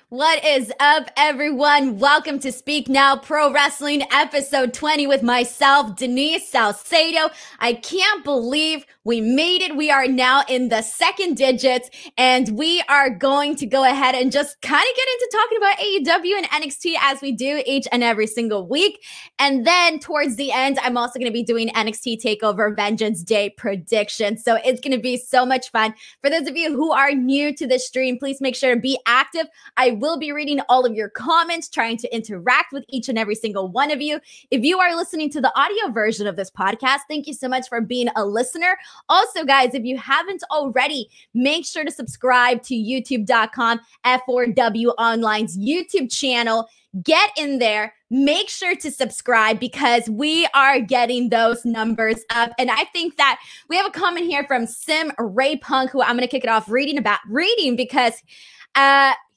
What is up, everyone? Welcome to Speak Now Pro Wrestling episode 20 with myself, Denise Salcedo. I can't believe we made it. We are now in the second digits, and we are going to go ahead and just kind of get into talking about AEW and NXT as we do each and every single week. And then towards the end, I'm also going to be doing NXT Takeover Vengeance Day predictions. So it's going to be so much fun. For those of you who are new to the stream, please make sure to be active. I will be reading all of your comments, trying to interact with each and every single one of you. If you are listening to the audio version of this podcast, thank you so much for being a listener. Also, guys, if you haven't already, make sure to subscribe to youtube.com, F4W Online's YouTube channel. Get in there. Make sure to subscribe because we are getting those numbers up. And I think that we have a comment here from Sim Ray Punk, who I'm going to kick it off reading because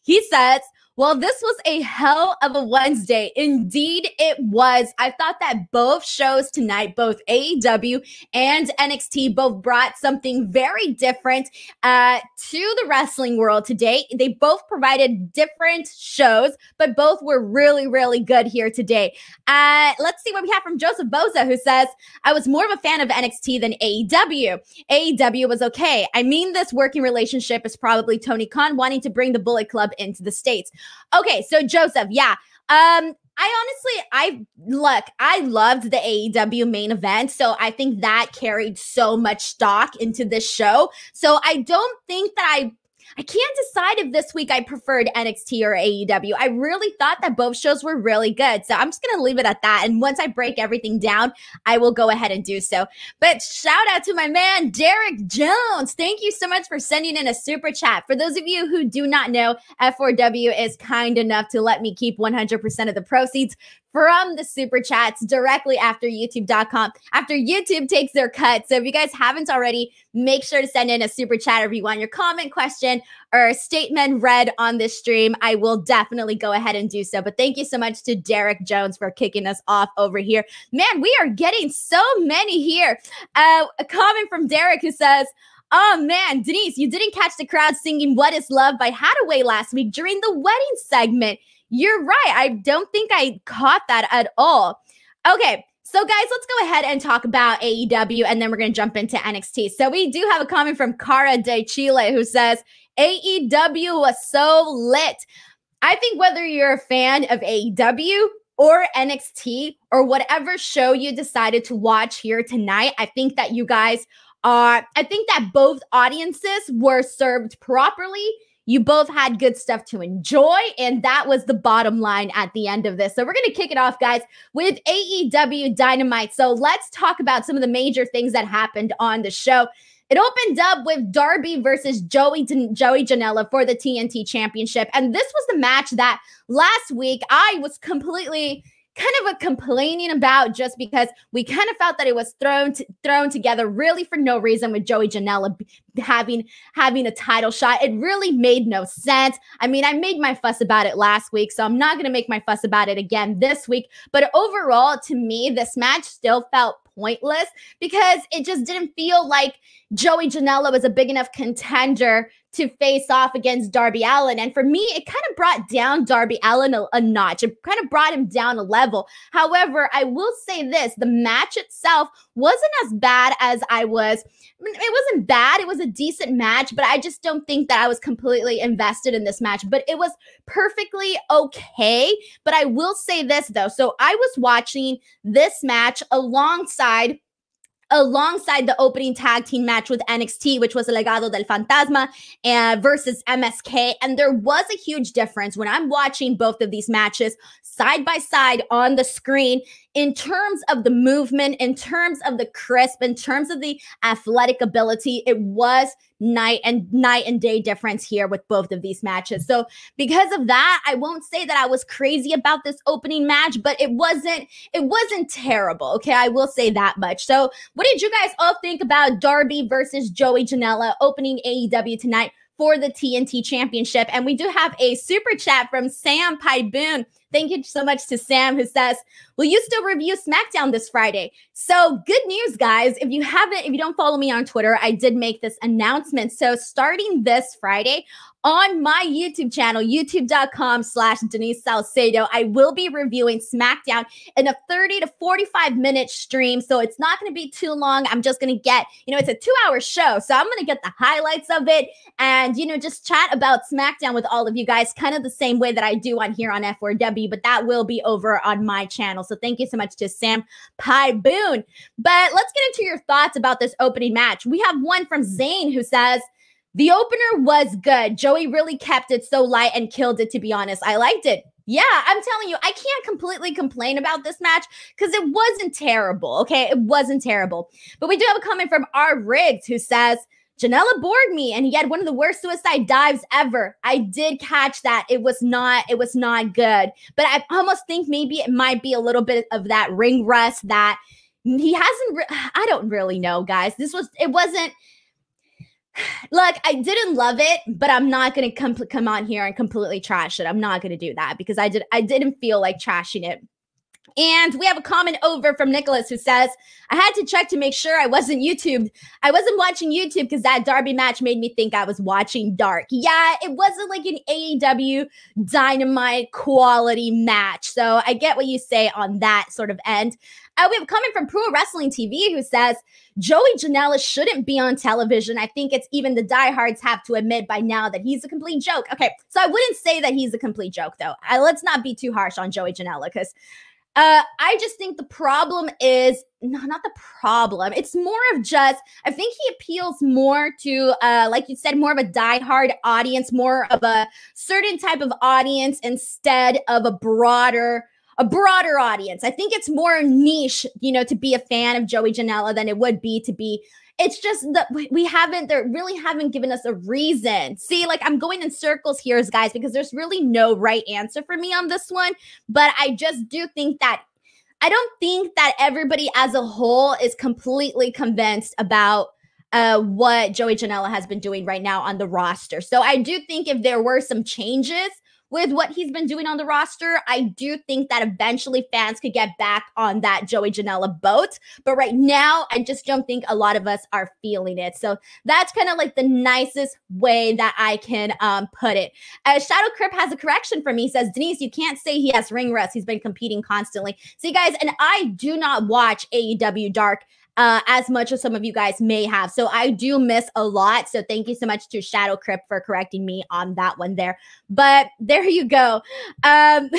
he says, well, this was a hell of a Wednesday. Indeed, it was. I thought that both shows tonight, both AEW and NXT, both brought something very different to the wrestling world today. They both provided different shows, but both were really, really good here today. Let's see what we have from Joseph Boza, who says, I was more of a fan of NXT than AEW. AEW was okay. I mean, this working relationship is probably Tony Khan wanting to bring the Bullet Club into the States. Okay, so Joseph, yeah. I loved the AEW main event, so I think that carried so much stock into this show. So I don't think that I can't decide if this week I preferred NXT or AEW. I really thought that both shows were really good. So I'm just going to leave it at that. And once I break everything down, I will go ahead and do so. But shout out to my man, Derek Jones. Thank you so much for sending in a super chat. For those of you who do not know, F4W is kind enough to let me keep 100% of the proceeds from the super chats directly after youtube.com, after YouTube takes their cut. So if you guys haven't already, make sure to send in a super chat if you want your comment, question, or statement read on this stream. I will definitely go ahead and do so. But thank you so much to Derek Jones for kicking us off over here. Man, we are getting so many here. A comment from Derek who says, oh man, Denise, you didn't catch the crowd singing What Is Love by Hathaway last week during the wedding segment. You're right. I don't think I caught that at all. Okay, so guys, let's go ahead and talk about AEW, and then we're going to jump into NXT. So we do have a comment from Cara de Chile who says, AEW was so lit. I think whether you're a fan of AEW or NXT or whatever show you decided to watch here tonight, I think that you guys I think that both audiences were served properly. You both had good stuff to enjoy, and that was the bottom line at the end of this. So we're going to kick it off, guys, with AEW Dynamite. So let's talk about some of the major things that happened on the show. It opened up with Darby versus Joey Janela for the TNT Championship, and this was the match that last week I was completely complaining about just because we kind of felt that it was thrown together really for no reason with Joey Janela having a title shot. It really made no sense. I mean, I made my fuss about it last week, so I'm not going to make my fuss about it again this week. But overall, to me, this match still felt pointless because it just didn't feel like Joey Janela was a big enough contender to face off against Darby Allin. And for me, it kind of brought down Darby Allin a notch. It kind of brought him down a level. However, I will say this, the match itself wasn't as bad as it wasn't bad. It was a decent match, but I just don't think that I was completely invested in this match. But it was perfectly okay. But I will say this, though. So I was watching this match alongside the opening tag team match with NXT, which was El Legado del Fantasma versus MSK. And there was a huge difference when I'm watching both of these matches side by side on the screen in terms of the movement, in terms of the crisp, in terms of the athletic ability. It was night and day difference here with both of these matches. So because of that, I won't say that I was crazy about this opening match, but it wasn't terrible. Okay, I will say that much. So what did you guys all think about Darby versus Joey Janela opening AEW tonight for the TNT Championship? And we do have a super chat from Sam Pyboon. Thank you so much to Sam, who says, will you still review Smackdown this Friday? So good news, guys. If you don't follow me on Twitter, I did make this announcement. So starting this Friday, on my YouTube channel, youtube.com/Denise Salcedo. I will be reviewing Smackdown in a 30 to 45 minute stream. So it's not going to be too long. I'm just going to get, it's a 2-hour show. So I'm going to get the highlights of it and, just chat about Smackdown with all of you guys, kind of the same way that I do on here on F4W, but that will be over on my channel. So thank you so much to Sam Pie Boone. But let's get into your thoughts about this opening match. We have one from Zane who says, the opener was good. Joey really kept it so light and killed it, to be honest. I liked it. Yeah, I'm telling you, I can't completely complain about this match because it wasn't terrible, okay? It wasn't terrible. But we do have a comment from R. Riggs who says, Janela bored me and he had one of the worst suicide dives ever. I did catch that. It was not good. But I almost think maybe it might be a little bit of that ring rust that he hasn't, I don't really know, guys. It wasn't, look, I didn't love it, but I'm not going to come on here and completely trash it. I'm not going to do that because I didn't feel like trashing it. And we have a comment over from Nicholas who says, I had to check to make sure I wasn't watching YouTube because that Darby match made me think I was watching Dark. Yeah, it wasn't like an AEW Dynamite quality match. So I get what you say on that sort of end. We have a comment from Pro Wrestling TV who says, Joey Janela shouldn't be on television. I think it's even the diehards have to admit by now that he's a complete joke. Okay, so I wouldn't say that he's a complete joke, though. Let's not be too harsh on Joey Janela because I just think the problem is, no, not the problem. It's more of just, I think he appeals more to, like you said, more of a diehard audience, more of a certain type of audience instead of a broader audience. I think it's more niche, to be a fan of Joey Janela than it would be to be. It's just that they really haven't given us a reason. See, like I'm going in circles here, guys, because there's really no right answer for me on this one. But I just do think that I don't think that everybody as a whole is completely convinced about what Joey Janela has been doing right now on the roster. So I do think if there were some changes with what he's been doing on the roster, I do think that eventually fans could get back on that Joey Janela boat. But right now, I just don't think a lot of us are feeling it. So that's kind of like the nicest way that I can put it. Shadow Crip has a correction for me. He says, Denise, you can't say he has ring rust. He's been competing constantly. See, guys, and I do not watch AEW Dark as much as some of you guys may have. So I do miss a lot. So thank you so much to Shadow Crip for correcting me on that one there. But there you go. We have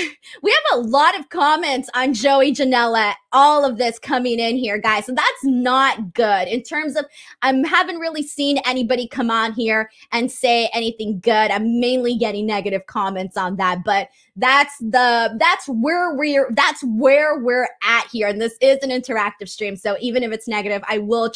a lot of comments on Joey Janela, all of this coming in here, guys. So that's not good in terms of, I haven't really seen anybody come on here and say anything good. I'm mainly getting negative comments on that, but that's where we're at here. And this is an interactive stream. So even if it's negative, I will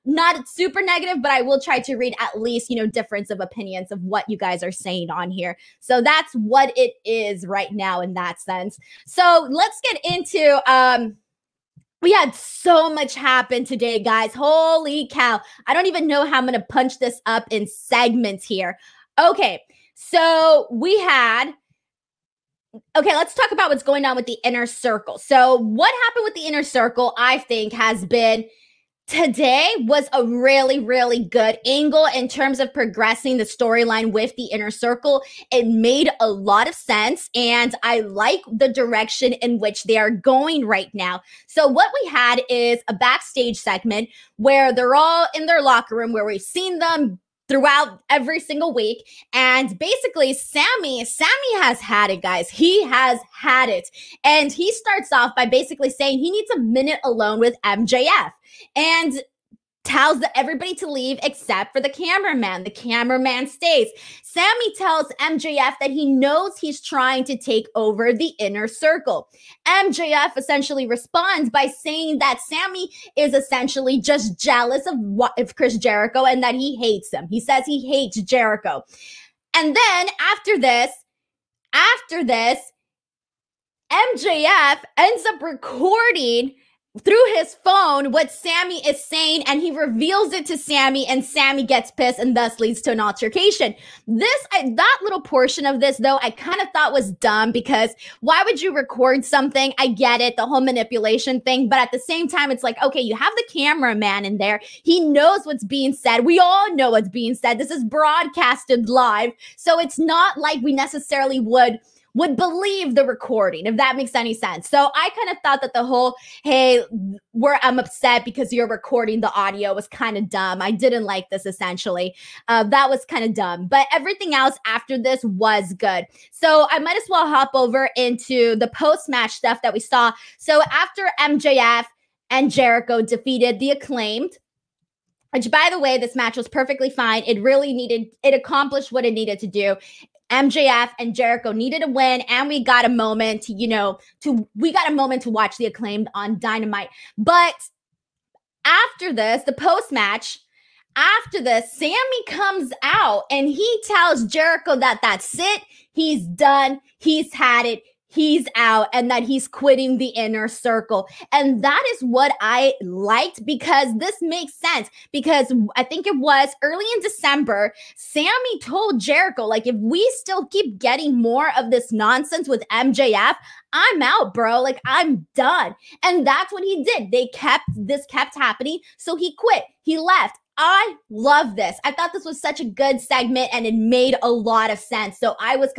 not super negative, but I will try to read at least, difference of opinions of what you guys are saying on here. So that's what it is right now in that sense. So let's get into, we had so much happen today, guys. Holy cow. I don't even know how I'm going to punch this up in segments here. Okay. So let's talk about what's going on with the Inner Circle. So what happened with the Inner Circle, I think, has been today was a really, really good angle in terms of progressing the storyline with the Inner Circle. It made a lot of sense, and I like the direction in which they are going right now. So what we had is a backstage segment where they're all in their locker room, where we've seen them throughout every single week. And basically, Sammy has had it, guys. He has had it. And he starts off by basically saying he needs a minute alone with MJF and tells everybody to leave except for the cameraman. The cameraman stays. Sammy tells MJF that he knows he's trying to take over the Inner Circle. MJF essentially responds by saying that Sammy is essentially just jealous of Chris Jericho and that he hates him. He says he hates Jericho. And then after this, MJF ends up recording through his phone what Sammy is saying, and he reveals it to Sammy, and Sammy gets pissed, and thus leads to an altercation. That little portion of this, though, I kind of thought was dumb, because why would you record something? I get it, the whole manipulation thing, but at the same time, it's like, okay, you have the cameraman in there. He knows what's being said. We all know what's being said. This is broadcasted live, so it's not like we necessarily would believe the recording, if that makes any sense. So I kind of thought that the whole, hey, I'm upset because you're recording the audio was kind of dumb. I didn't like this, essentially. That was kind of dumb. But everything else after this was good. So I might as well hop over into the post-match stuff that we saw. So after MJF and Jericho defeated the Acclaimed, which, by the way, this match was perfectly fine. It accomplished what it needed to do. MJF and Jericho needed a win, and we got a moment to watch the Acclaimed on Dynamite. But after this, the post-match, after this, Sammy comes out and he tells Jericho that that's it. He's done. He's had it. He's out, and that he's quitting the Inner Circle. And that is what I liked, because this makes sense, because I think it was early in December, Sammy told Jericho, like, if we still keep getting more of this nonsense with MJF, I'm out, bro. Like, I'm done. And that's what he did. This kept happening. So he quit. He left. I love this. I thought this was such a good segment, and it made a lot of sense. So I was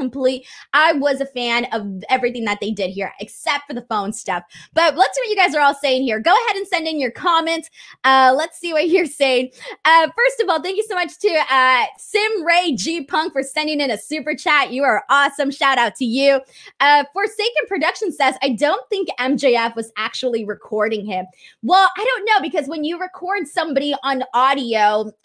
a fan of everything that they did here, except for the phone stuff. But let's see what you guys are all saying here. Go ahead and send in your comments. Let's see what you're saying. First of all, thank you so much to Sim Ray G Punk for sending in a super chat. You are awesome. Shout out to you. Forsaken Production says, I don't think MJF was actually recording him. Well, I don't know, because when you record somebody on audio,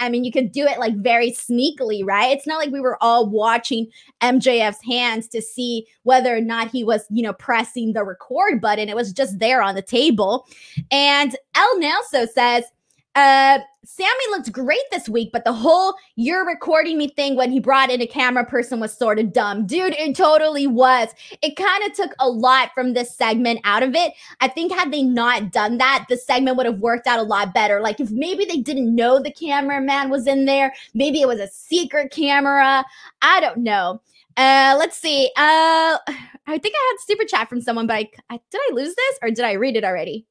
I mean, you could do it like very sneakily, right? It's not like we were all watching MJF's hands to see whether or not he was, pressing the record button. It was just there on the table. And El Nelson says, Sammy looked great this week, but the whole "you're recording me" thing when he brought in a camera person was sort of dumb. Dude, it totally was. It kind of took a lot from this segment out of it. I think had they not done that, the segment would have worked out a lot better. Like, if maybe they didn't know the cameraman was in there, maybe it was a secret camera. I don't know. Let's see. I think I had super chat from someone, but did I lose this, or did I read it already?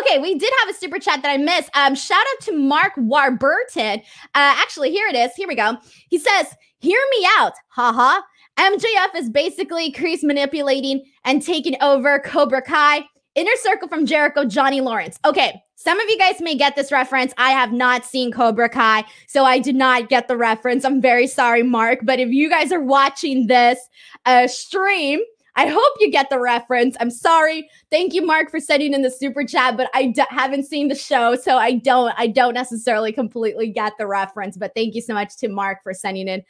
Okay, we did have a super chat that I missed. Shout out to Mark Warburton. Actually, here it is. Here we go. He says, hear me out. Haha. MJF is basically crease manipulating and taking over Cobra Kai. Inner Circle from Jericho, Johnny Lawrence. Okay, some of you guys may get this reference. I have not seen Cobra Kai, so I did not get the reference. I'm very sorry, Mark. But if you guys are watching this stream, I hope you get the reference. I'm sorry. Thank you, Mark, for sending in the super chat, but I haven't seen the show, so I don't necessarily completely get the reference. But thank you so much to Mark for sending in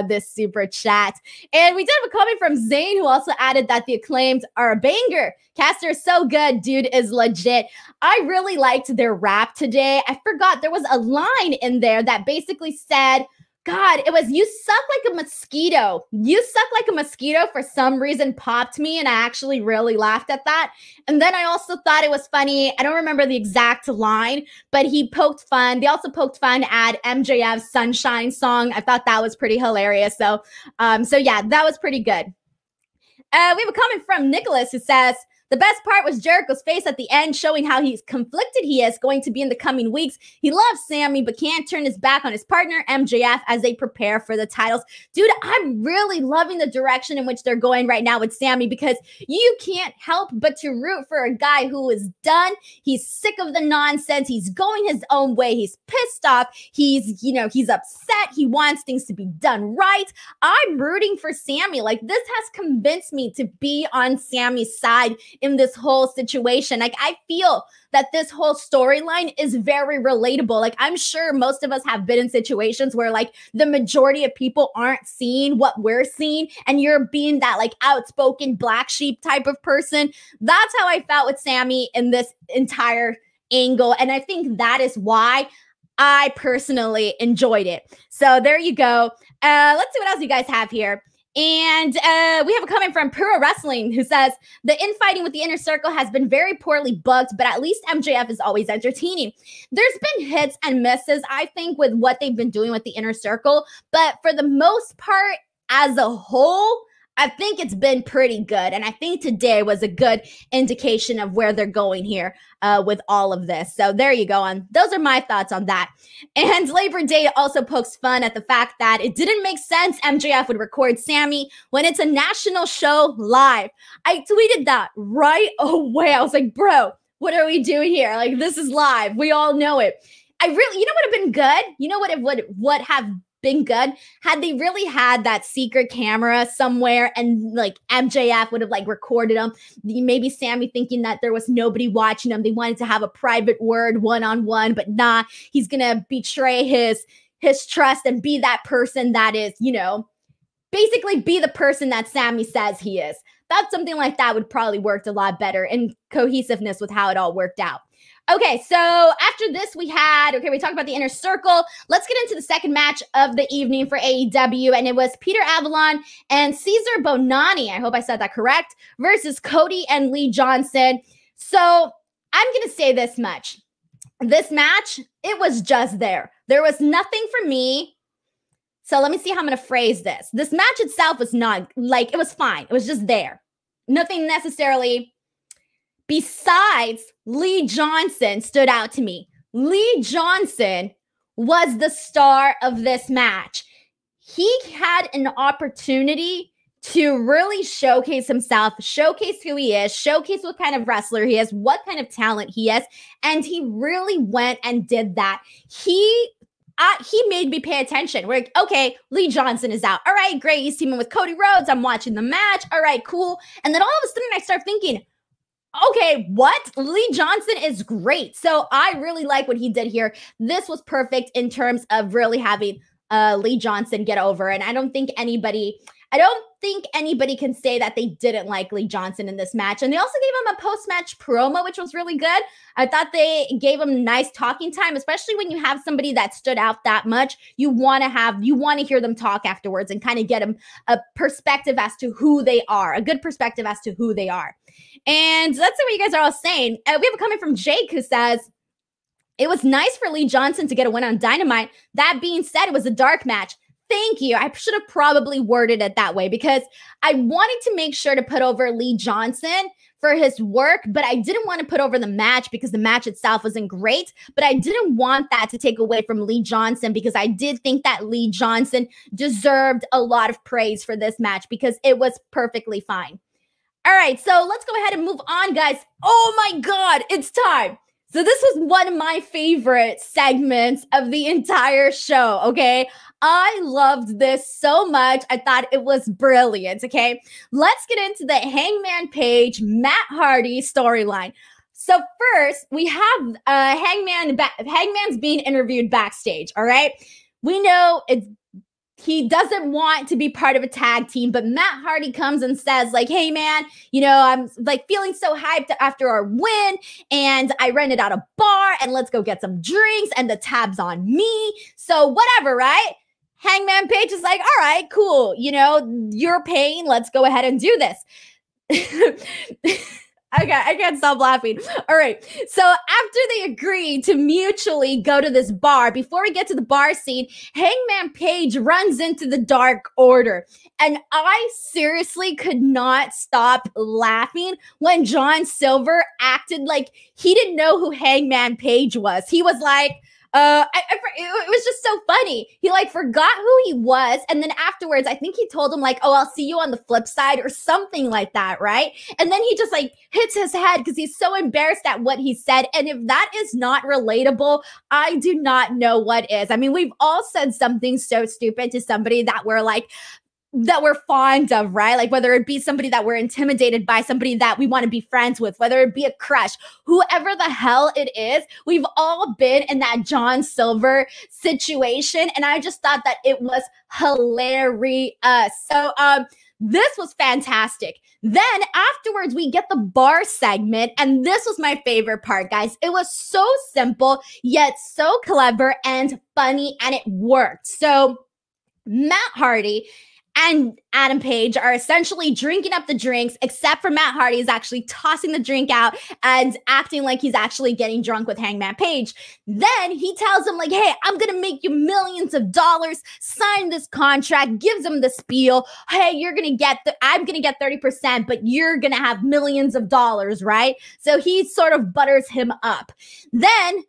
this super chat. And we did have a comment from Zane, who also added that the Acclaimed are a banger. Caster is so good. Dude is legit. I really liked their rap today. I forgot there was a line in there that basically said, God, it was, you suck like a mosquito. You suck like a mosquito for some reason popped me, and I actually really laughed at that. And then I also thought it was funny. I don't remember the exact line, but he poked fun. They also poked fun at MJF's Sunshine song. I thought that was pretty hilarious. So yeah, that was pretty good. We have a comment from Nicholas who says, the best part was Jericho's face at the end, showing how he's conflicted he is going to be in the coming weeks. He loves Sammy, but can't turn his back on his partner, MJF, as they prepare for the titles. Dude, I'm really loving the direction in which they're going right now with Sammy, because you can't help but to root for a guy who is done. He's sick of the nonsense. He's going his own way. He's pissed off. He's upset. He wants things to be done right. I'm rooting for Sammy. Like, this has convinced me to be on Sammy's side in this whole situation. Like, I feel that this whole storyline is very relatable. Like, I'm sure most of us have been in situations where, like, the majority of people aren't seeing what we're seeing, and you're being that, like, outspoken black sheep type of person. That's how I felt with Sammy in this entire angle, and I think that is why I personally enjoyed it. So there you go. Let's see what else you guys have here. And we have a comment from Puro Wrestling who says, the infighting with the Inner Circle has been very poorly booked, but at least MJF is always entertaining. There's been hits and misses, I think, with what they've been doing with the Inner Circle. But for the most part, as a whole, I think it's been pretty good. And I think today was a good indication of where they're going here with all of this. So there you go. And those are my thoughts on that. And Labor Day also pokes fun at the fact that it didn't make sense MJF would record Sammy when it's a national show live. I tweeted that right away. I was like, bro, what are we doing here? Like, this is live. We all know it. You know what would have been good? You know what it would have been good had they really had that secret camera somewhere and like MJF would have like recorded them. Maybe Sammy thinking that there was nobody watching them. They wanted to have a private word one-on-one, but nah, he's gonna betray his trust and be that person that is, you know, basically be the person that Sammy says he is. That's something like that would probably worked a lot better in cohesiveness with how it all worked out. Okay, so after this we talked about the Inner Circle. Let's get into the second match of the evening for AEW, and it was Peter Avalon and Cesar Bonani, I hope I said that correct, versus Cody and Lee Johnson. So I'm going to say this much. This match, it was just there. There was nothing for me. So let me see how I'm going to phrase this. This match itself was not, like, it was fine. It was just there. Nothing necessarily besides Lee Johnson stood out to me. Lee Johnson was the star of this match. He had an opportunity to really showcase himself, showcase who he is, showcase what kind of wrestler he is, what kind of talent he is, and he really went and did that. He made me pay attention. We're like, okay, Lee Johnson is out. All right, great. He's teaming with Cody Rhodes. I'm watching the match. All right, cool. And then all of a sudden I start thinking, okay, what? Lee Johnson is great. So I really like what he did here. This was perfect in terms of really having Lee Johnson get over. And I don't think anybody can say that they didn't like Lee Johnson in this match. And they also gave him a post-match promo, which was really good. I thought they gave him nice talking time, especially when you have somebody that stood out that much. You want to hear them talk afterwards and kind of get them a perspective as to who they are, a good perspective as to who they are. And that's what you guys are all saying. We have a comment from Jake who says, it was nice for Lee Johnson to get a win on Dynamite. That being said, it was a dark match. Thank you. I should have probably worded it that way because I wanted to make sure to put over Lee Johnson for his work, but I didn't want to put over the match because the match itself wasn't great, but I didn't want that to take away from Lee Johnson because I did think that Lee Johnson deserved a lot of praise for this match because it was perfectly fine. All right, so let's go ahead and move on, guys. Oh my God, it's time. So this was one of my favorite segments of the entire show, okay? I loved this so much. I thought it was brilliant, okay? Let's get into the Hangman Page, Matt Hardy storyline. So first, we have Hangman's being interviewed backstage, all right? We know he doesn't want to be part of a tag team, but Matt Hardy comes and says like, hey man, you know, I'm like feeling so hyped after our win and I rented out a bar and let's go get some drinks and the tab's on me. So whatever, right? Hangman Page is like, all right, cool. You know, you're paying. Let's go ahead and do this. Okay, I can't stop laughing. All right. So after they agree to mutually go to this bar, before we get to the bar scene, Hangman Page runs into the Dark Order. And I seriously could not stop laughing when John Silver acted like he didn't know who Hangman Page was. He was like, it was just so funny. He like forgot who he was. And then afterwards, I think he told him like, oh, I'll see you on the flip side or something like that. Right. And then he just like hits his head because he's so embarrassed at what he said. And if that is not relatable, I do not know what is. I mean, we've all said something so stupid to somebody that we're fond of, right? Like whether it be somebody that we're intimidated by, somebody that we want to be friends with, whether it be a crush, whoever the hell it is, we've all been in that John Silver situation. And I just thought that it was hilarious. So this was fantastic. Then afterwards, we get the bar segment. And this was my favorite part, guys. It was so simple, yet so clever and funny, and it worked. So Matt Hardy and Adam Page are essentially drinking up the drinks, except for Matt Hardy is actually tossing the drink out and acting like he's actually getting drunk with Hangman Page. Then he tells him like, hey, I'm going to make you millions of dollars, sign this contract, gives him the spiel. Hey, I'm going to get 30%, but you're going to have millions of dollars, right? So he sort of butters him up. Then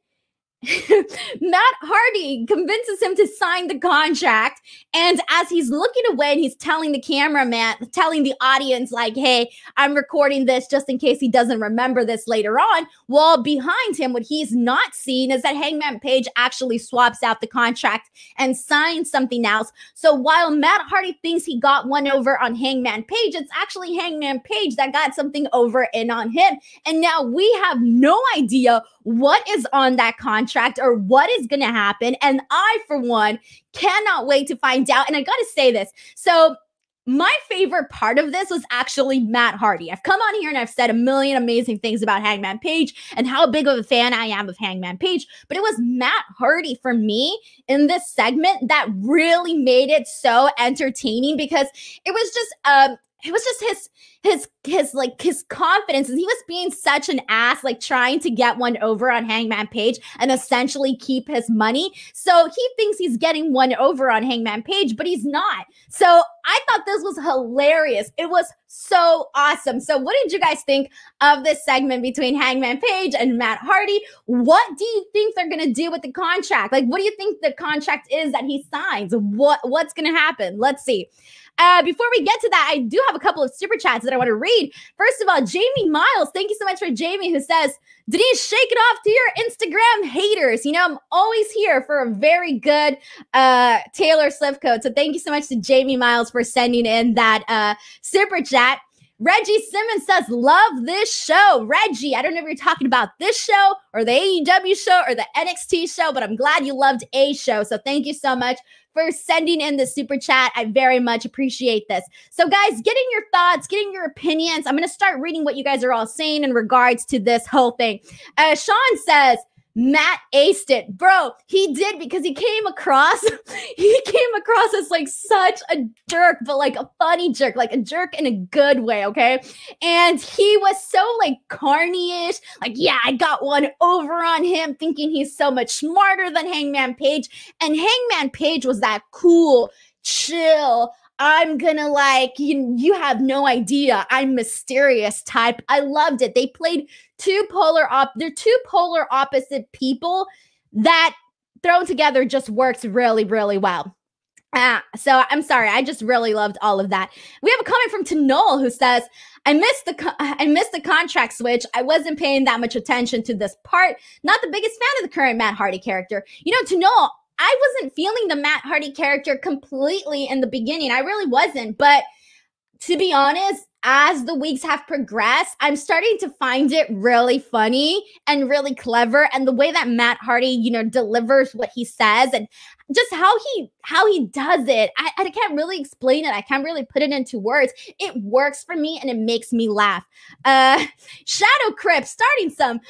Matt Hardy convinces him to sign the contract, and as he's looking away and he's telling the cameraman, telling the audience like, hey, I'm recording this just in case he doesn't remember this later on, well, behind him, what he's not seeing is that Hangman Page actually swaps out the contract and signs something else. So while Matt Hardy thinks he got one over on Hangman Page, it's actually Hangman Page that got something over in on him, and now we have no idea what is on that contract or what is going to happen. And I, for one, cannot wait to find out. And I got to say this. So my favorite part of this was actually Matt Hardy. I've come on here and I've said a million amazing things about Hangman Page and how big of a fan I am of Hangman Page. But it was Matt Hardy for me in this segment that really made it so entertaining, because it was just his confidence, and he was being such an ass, like trying to get one over on Hangman Page and essentially keep his money. So he thinks he's getting one over on Hangman Page, but he's not. So I thought this was hilarious. It was so awesome. So what did you guys think of this segment between Hangman Page and Matt Hardy? What do you think they're going to do with the contract? Like, what do you think the contract is that he signs? What's going to happen? Let's see. Before we get to that, I do have a couple of super chats that I want to read. First of all, Jamie Miles, thank you so much for Jamie, who says, Denise, shake it off to your Instagram haters. You know, I'm always here for a very good Taylor Swift code. So thank you so much to Jamie Miles for sending in that super chat. Reggie Simmons says, love this show. Reggie, I don't know if you're talking about this show or the AEW show or the NXT show, but I'm glad you loved a show. So thank you so much for sending in the super chat. I very much appreciate this. So guys, getting your thoughts, getting your opinions. I'm going to start reading what you guys are all saying in regards to this whole thing. Sean says, Matt aced it. Bro, he did, because he came across as like such a jerk, but like a funny jerk, like a jerk in a good way, okay? And he was so like carny-ish, like, yeah, I got one over on him, thinking he's so much smarter than Hangman Page. And Hangman Page was that cool, chill, I'm gonna like, you have no idea, I'm mysterious type. I loved it. They played they're two polar opposite people that thrown together just works really, really well. So I'm sorry, I just really loved all of that. We have a comment from Tanol who says, I missed the contract switch. I wasn't paying that much attention to this part. Not the biggest fan of the current Matt Hardy character. You know, Tanol, I wasn't feeling the Matt Hardy character completely in the beginning. I really wasn't. But to be honest, as the weeks have progressed, I'm starting to find it really funny and really clever. And the way that Matt Hardy, you know, delivers what he says and just how he does it, I can't really explain it. I can't really put it into words. It works for me and it makes me laugh. Shadow Crip starting some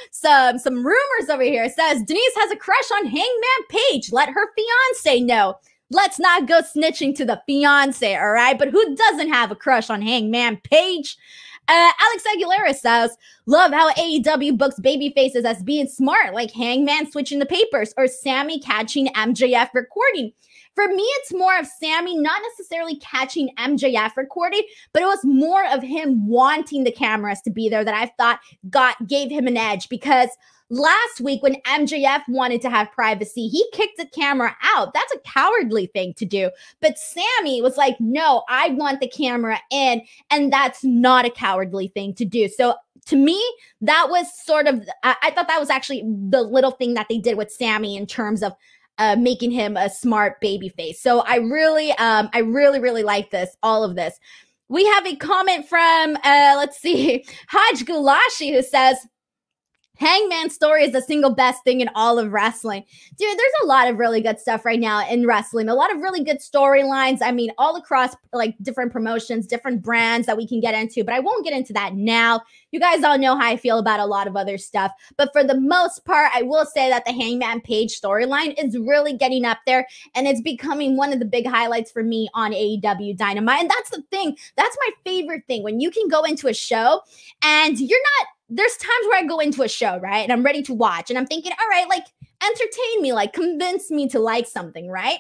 rumors over here. Says Denise has a crush on Hangman Page. Let her fiance know. Let's not go snitching to the fiance, all right? But who doesn't have a crush on Hangman Page? Alex Aguilera says, love how AEW books baby faces as being smart, like Hangman switching the papers or Sammy catching MJF recording. For me, it's more of Sammy not necessarily catching MJF recording, but it was more of him wanting the cameras to be there that I thought gave him an edge, because last week when MJF wanted to have privacy, he kicked the camera out. That's a cowardly thing to do. But Sammy was like, no, I want the camera in. And that's not a cowardly thing to do. So to me, that was sort of, I thought that was actually the little thing that they did with Sammy in terms of making him a smart babyface. So I really like this, all of this. We have a comment from, let's see, Haj Gulashi, who says, Hangman's story is the single best thing in all of wrestling. Dude, there's a lot of really good stuff right now in wrestling. A lot of really good storylines. I mean, all across like different promotions, different brands that we can get into, but I won't get into that now. You guys all know how I feel about a lot of other stuff. But for the most part, I will say that the Hangman Page storyline is really getting up there, and it's becoming one of the big highlights for me on AEW Dynamite. And that's the thing. That's my favorite thing. When you can go into a show and you're not, there's times where I go into a show, right? And I'm ready to watch. And I'm thinking, all right, like, entertain me, like, convince me to like something, right?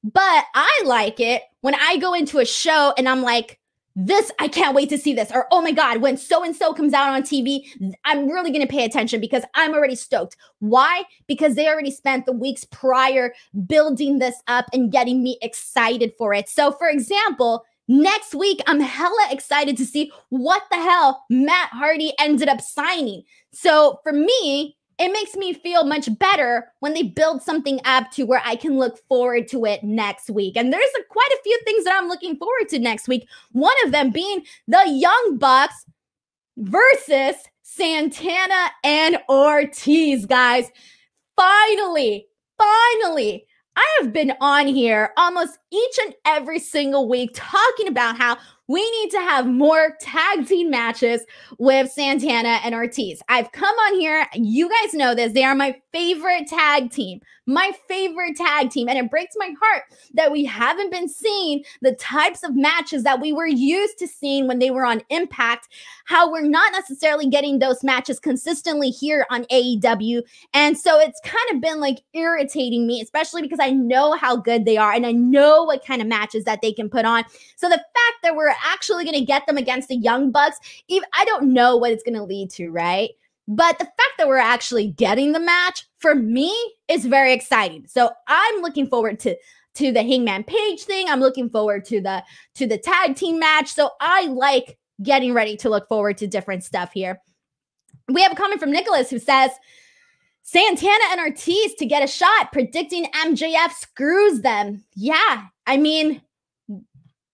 But I like it when I go into a show and I'm like, this, I can't wait to see this. Or, oh my God, when so-and-so comes out on TV, I'm really going to pay attention because I'm already stoked. Why? Because they already spent the weeks prior building this up and getting me excited for it. So, for example, next week, I'm hella excited to see what the hell Matt Hardy ended up signing. So for me, it makes me feel much better when they build something up to where I can look forward to it next week. And there's quite a few things that I'm looking forward to next week. One of them being the Young Bucks versus Santana and Ortiz, guys. Finally, I have been on here almost each and every single week talking about how we need to have more tag team matches with Santana and Ortiz. I've come on here. You guys know this. They are my favorite tag team. My favorite tag team. And it breaks my heart that we haven't been seeing the types of matches that we were used to seeing when they were on Impact. How we're not necessarily getting those matches consistently here on AEW. And so it's kind of been like irritating me, especially because I know how good they are and I know what kind of matches that they can put on. So the fact that we're actually going to get them against the Young Bucks, I don't know what it's going to lead to, right? But the fact that we're actually getting the match, for me, is very exciting. So I'm looking forward to the Hangman Page thing. I'm looking forward to the tag team match. So I like getting ready to look forward to different stuff here. We have a comment from Nicholas who says, Santana and Ortiz to get a shot, predicting MJF screws them. Yeah, I mean,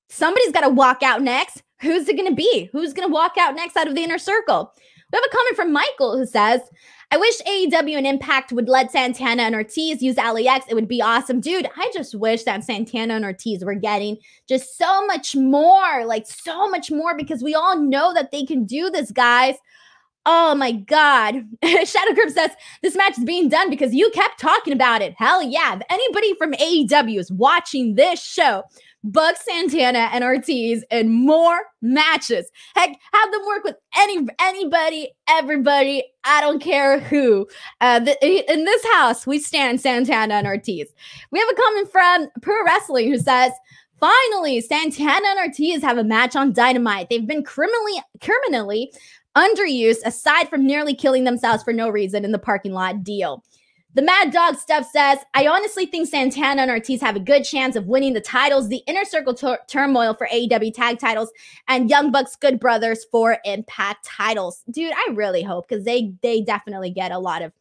somebody's got to walk out next. Who's it going to be? Who's going to walk out next out of the inner circle? We have a comment from Michael who says, I wish AEW and Impact would let Santana and Ortiz use LAX. It would be awesome. Dude, I just wish that Santana and Ortiz were getting just so much more, like so much more, because we all know that they can do this, guys. Oh my God. Shadow Grip says, this match is being done because you kept talking about it. Hell yeah. If anybody from AEW is watching this show, book Santana and Ortiz in more matches. Heck, have them work with anybody, everybody. I don't care who. In this house, we stand Santana and Ortiz. We have a comment from Pro Wrestling who says, finally, Santana and Ortiz have a match on Dynamite. They've been criminally underused, aside from nearly killing themselves for no reason in the parking lot deal. The Mad Dog Stuff says, I honestly think Santana and Ortiz have a good chance of winning the titles, the Inner Circle Turmoil for AEW tag titles, and Young Bucks Good Brothers for Impact titles. Dude, I really hope, because they definitely get a lot of,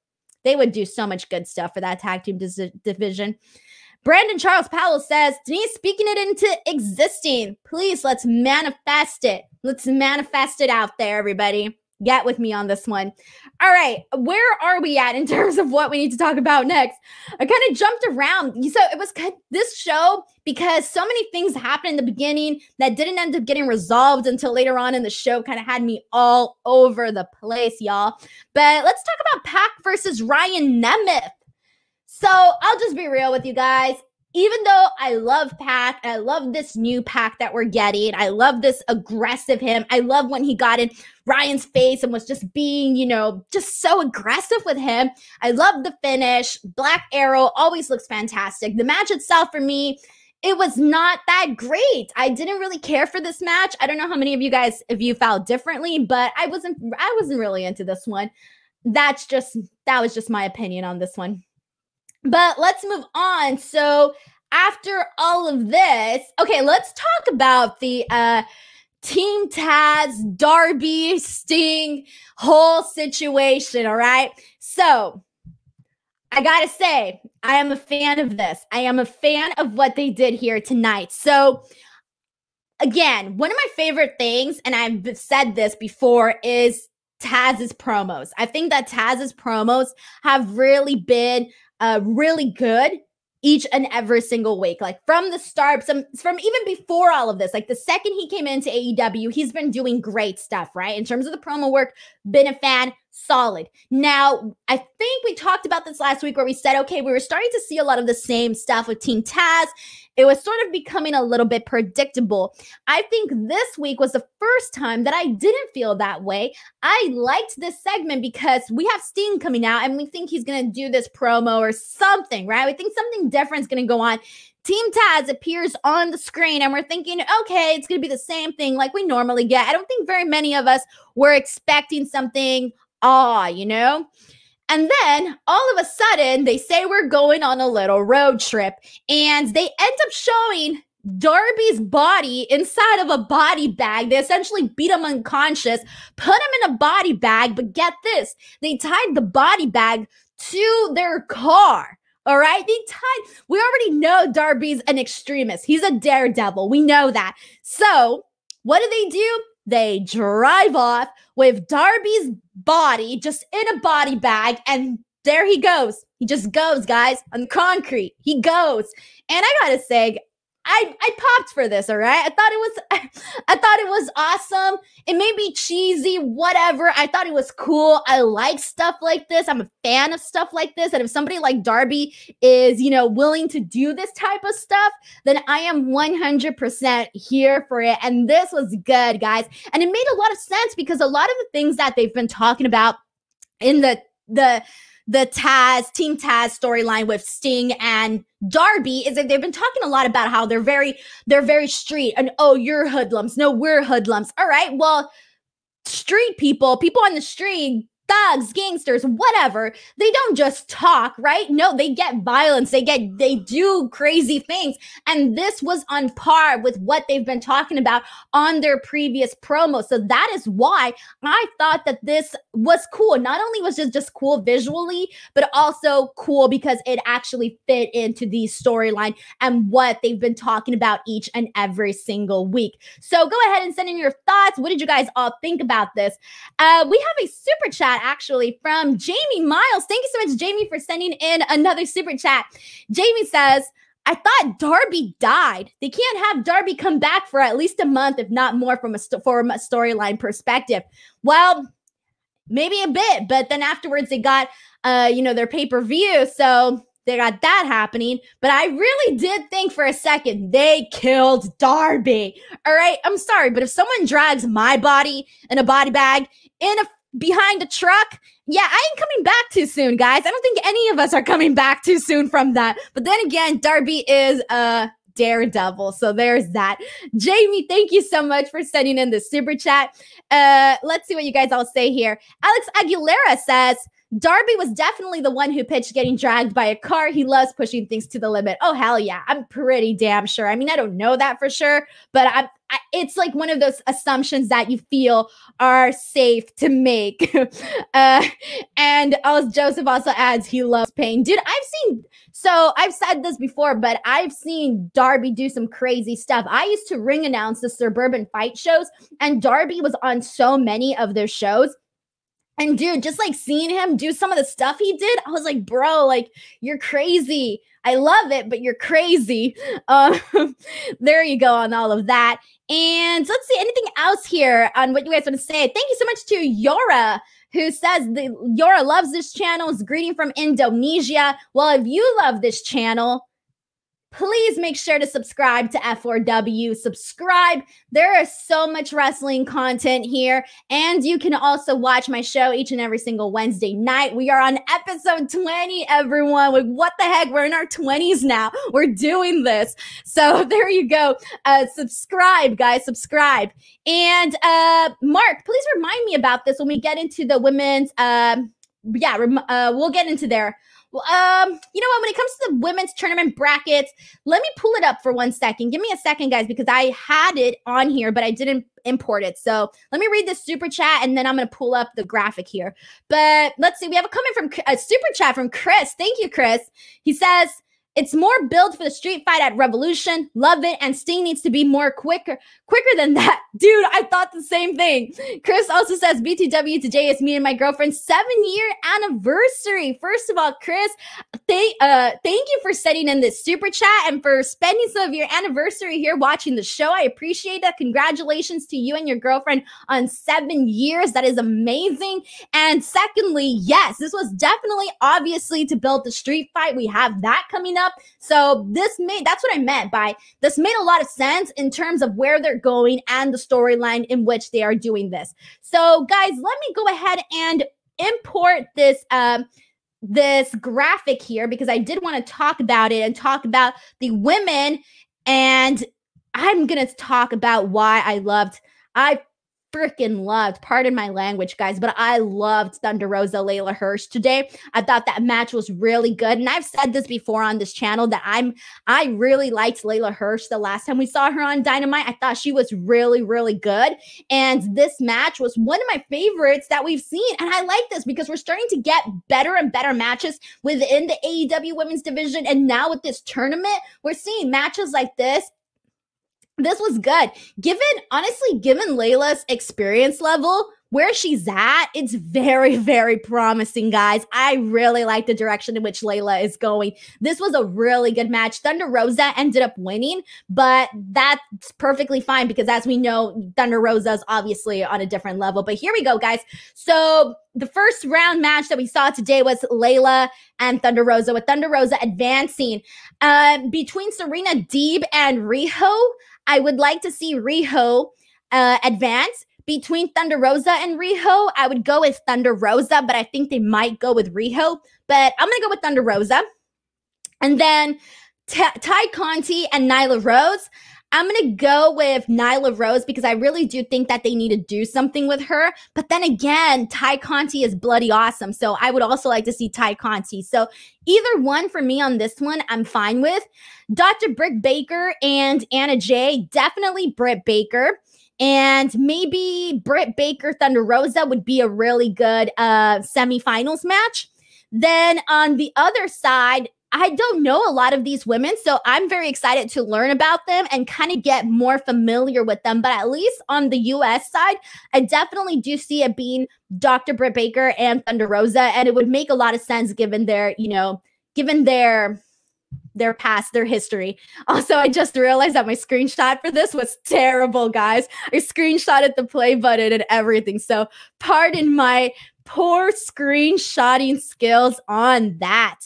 they would do so much good stuff for that tag team division. Brandon Charles Powell says, Denise, speaking it into existing. Please, let's manifest it. Let's manifest it out there, everybody. Get with me on this one. All right, where are we at in terms of what we need to talk about next? I kind of jumped around. So it was this show, because so many things happened in the beginning that didn't end up getting resolved until later on in the show, kind of had me all over the place, y'all. But let's talk about Pac versus Ryan Nemeth. So I'll just be real with you guys. Even though I love Pac, I love this new Pac that we're getting. I love this aggressive him. I love when he got in Ryan's face and was just being, just so aggressive with him. I love the finish. Black Arrow always looks fantastic. The match itself for me, it was not that great. I didn't really care for this match. I don't know how many of you guys, if you felt differently, but I wasn't really into this one. That was just my opinion on this one. But let's move on. So after all of this, okay, let's talk about the Team Taz, Darby, Sting whole situation, all right? So I gotta say, I am a fan of this. I am a fan of what they did here tonight. So again, one of my favorite things, and I've said this before, is Taz's promos. I think that Taz's promos have really been really good each and every single week. Like from the start, from even before all of this, like the second he came into AEW, he's been doing great stuff, right? In terms of the promo work, been a fan, solid. Now, I think we talked about this last week where we said, okay, we were starting to see a lot of the same stuff with Team Taz. It was sort of becoming a little bit predictable. I think this week was the first time that I didn't feel that way. I liked this segment because we have Sting coming out and we think he's going to do this promo or something, right? We think something different is going to go on. Team Taz appears on the screen and we're thinking, okay, it's going to be the same thing like we normally get. I don't think very many of us were expecting something, you know? And then all of a sudden they say we're going on a little road trip and they end up showing Darby's body inside of a body bag. They essentially beat him unconscious, put him in a body bag, but get this, they tied the body bag to their car. All right, we already know Darby's an extremist. He's a daredevil. We know that. So what do? They drive off with Darby's body just in a body bag, and there he goes. He just goes, guys, on concrete. He goes. And I gotta say, I popped for this, all right? I thought it was awesome. It may be cheesy, whatever. I thought it was cool. I like stuff like this. I'm a fan of stuff like this. And if somebody like Darby is, you know, willing to do this type of stuff, then I am 100% here for it. And this was good, guys. And it made a lot of sense because a lot of the things that they've been talking about in the Team Taz storyline with Sting and Darby is that they've been talking a lot about how they're very street and, oh, you're hoodlums. No, we're hoodlums. All right. Well, street people on the street, thugs, gangsters, whatever, they don't just talk, right? No, they get violence. They do crazy things. And this was on par with what they've been talking about on their previous promo. So that is why I thought that this was cool. Not only was it just cool visually, but also cool because it actually fit into the storyline and what they've been talking about each and every single week. So go ahead and send in your thoughts. What did you guys all think about this? We have a super chat actually from Jamie Miles. Thank you so much, Jamie, for sending in another super chat. Jamie says, I thought Darby died. They can't have Darby come back for at least a month, if not more, from a storyline perspective. Well, maybe a bit, but then afterwards they got, their pay-per-view, so they got that happening. But I really did think for a second they killed Darby. All right, I'm sorry, but if someone drags my body in a body bag behind a truck, yeah, I ain't coming back too soon, guys. I don't think any of us are coming back too soon from that. But then again, Darby is a daredevil, so there's that. Jamie, thank you so much for sending in the super chat. Let's see what you guys all say here. Alex Aguilera says, Darby was definitely the one who pitched getting dragged by a car. He loves pushing things to the limit. Oh, hell yeah. I'm pretty damn sure. I mean, I don't know that for sure, but it's like one of those assumptions that you feel are safe to make. And Joseph also adds, he loves pain. Dude, I've said this before, but I've seen Darby do some crazy stuff. I used to ring announce the Suburban Fight shows, and Darby was on so many of those shows. And dude, just like seeing him do some of the stuff he did, I was like, bro, like, you're crazy. I love it, but you're crazy. There you go on all of that. And let's see, anything else here on what you guys want to say? Thank you so much to Yora, who says Yora loves this channel. Is greeting from Indonesia. Well, if you love this channel, please make sure to subscribe to F4W. Subscribe. There is so much wrestling content here. And you can also watch my show each and every single Wednesday night. We are on episode 20, everyone. Like, what the heck? We're in our 20s now. We're doing this. So there you go. Subscribe, guys. Subscribe. And Mark, please remind me about this when we get into the women's. We'll get into there. Well, you know what? When it comes to the women's tournament brackets, let me pull it up for 1 second. Give me a second, guys, because I had it on here, but I didn't import it. So let me read this super chat, and then I'm going to pull up the graphic here. But let's see. We have a comment from a super chat from Chris. Thank you, Chris. He says, It's more build for the street fight at Revolution. Love it. And Sting needs to be more quicker than that. Dude, I thought the same thing. Chris also says, BTW, today is me and my girlfriend's 7-year anniversary. First of all, Chris, thank you for sending in this super chat and for spending some of your anniversary here watching the show. I appreciate that. Congratulations to you and your girlfriend on 7 years. That is amazing. And secondly, yes, this was definitely obviously to build the street fight. We have that coming up. So that's what I meant by this made a lot of sense in terms of where they're going and the storyline in which they are doing this. So guys, let me go ahead and import this this graphic here because I did want to talk about it and talk about the women, and I'm going to talk about why I freaking loved, pardon my language, guys, but I loved Thunder Rosa, Layla Hirsch today. I thought that match was really good. And I've said this before on this channel that I really liked Layla Hirsch the last time we saw her on Dynamite. I thought she was really, really good. And this match was one of my favorites that we've seen. And I like this because we're starting to get better and better matches within the AEW women's division. And now with this tournament, we're seeing matches like this. This was good. Given Layla's experience level, where she's at, it's very, very promising, guys. I really like the direction in which Layla is going. This was a really good match. Thunder Rosa ended up winning, but that's perfectly fine because as we know, Thunder Rosa is obviously on a different level. But here we go, guys. So the first round match that we saw today was Layla and Thunder Rosa, with Thunder Rosa advancing. Between Serena Deeb and Riho, I would like to see Riho advance. Between Thunder Rosa and Riho, I would go with Thunder Rosa, but I think they might go with Riho. But I'm going to go with Thunder Rosa. And then Ty Conti and Nyla Rose. I'm going to go with Nyla Rose because I really do think that they need to do something with her. But then again, Ty Conti is bloody awesome. So I would also like to see Ty Conti. So either one for me on this one, I'm fine with. Dr. Britt Baker and Anna Jay, definitely Britt Baker. And maybe Britt Baker, Thunder Rosa would be a really good semifinals match. Then on the other side, I don't know a lot of these women, so I'm very excited to learn about them and kind of get more familiar with them. But at least on the U.S. side, I definitely do see it being Dr. Britt Baker and Thunder Rosa, and it would make a lot of sense given their, given their past, their history. Also, I just realized that my screenshot for this was terrible, guys. I screenshotted the play button and everything. So pardon my poor screenshotting skills on that.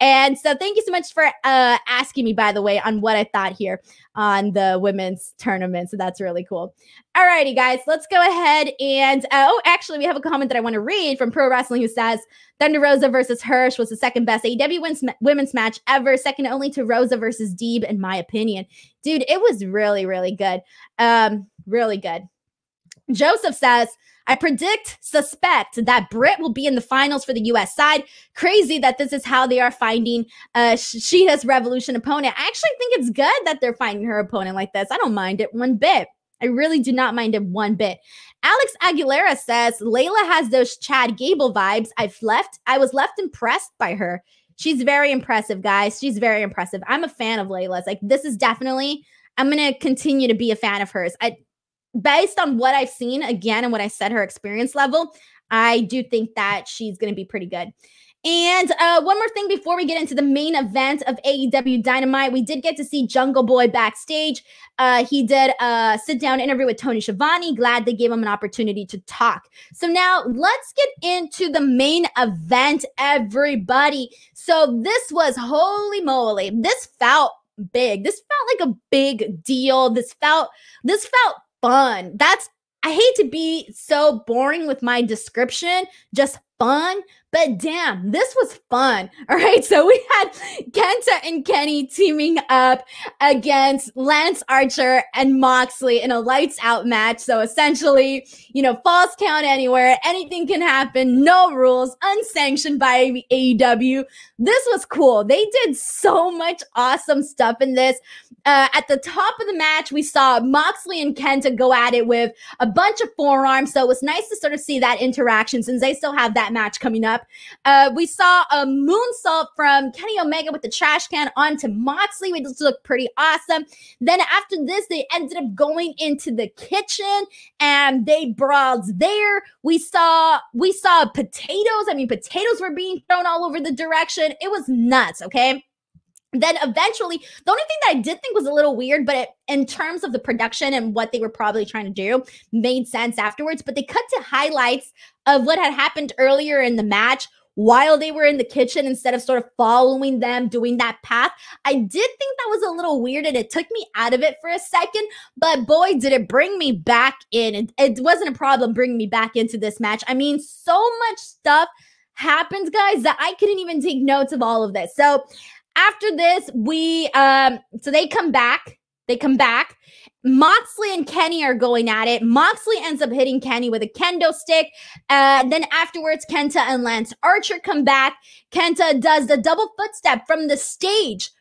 And so thank you so much for asking me, by the way, on what I thought here on the women's tournament. So that's really cool. Alrighty, guys, let's go ahead and, actually, we have a comment that I want to read from Pro Wrestling who says, Thunder Rosa versus Hirsch was the second best AEW women's match ever, second only to Rosa versus Deeb, in my opinion. Dude, it was really, really good. Really good. Joseph says, I suspect that Britt will be in the finals for the U.S. side. Crazy that this is how they are finding Shida's Revolution opponent. I actually think it's good that they're finding her opponent like this. I don't mind it one bit. I really do not mind it one bit. Alex Aguilera says, Layla has those Chad Gable vibes. I was left impressed by her. She's very impressive, guys. She's very impressive. I'm a fan of Layla's. Like, this is definitely, I'm going to continue to be a fan of hers. Based on what I've seen, again, and what I said, her experience level, I do think that she's going to be pretty good. And one more thing before we get into the main event of AEW Dynamite, we did get to see Jungle Boy backstage. He did a sit-down interview with Tony Schiavone. Glad they gave him an opportunity to talk. So now let's get into the main event, everybody. So this was, holy moly, this felt big. This felt like a big deal. This felt fun. I hate to be so boring with my description, just fun, but damn, this was fun. All right, so we had Kenta and Kenny teaming up against Lance Archer and Moxley in a lights out match. So essentially, falls count anywhere, anything can happen, no rules, unsanctioned by AEW. This was cool. They did so much awesome stuff in this. At the top of the match, we saw Moxley and Kenta go at it with a bunch of forearms. So it was nice to sort of see that interaction since they still have that that match coming up. We saw a moonsault from Kenny Omega with the trash can onto Moxley, which looked pretty awesome. Then after this, they ended up going into the kitchen and they brawled there. We saw potatoes. I mean, potatoes were being thrown all over the direction. It was nuts, okay? Then eventually, the only thing that I did think was a little weird, but in terms of the production and what they were probably trying to do, made sense afterwards. But they cut to highlights of what had happened earlier in the match while they were in the kitchen instead of sort of following them, doing that path. I did think that was a little weird and it took me out of it for a second, but boy, did it bring me back in. It wasn't a problem bringing me back into this match. I mean, so much stuff happens, guys, that I couldn't even take notes of all of this. So after this, so they come back. Moxley and Kenny are going at it. Moxley ends up hitting Kenny with a kendo stick. Then afterwards, KENTA and Lance Archer come back. KENTA does the double footstep from the stage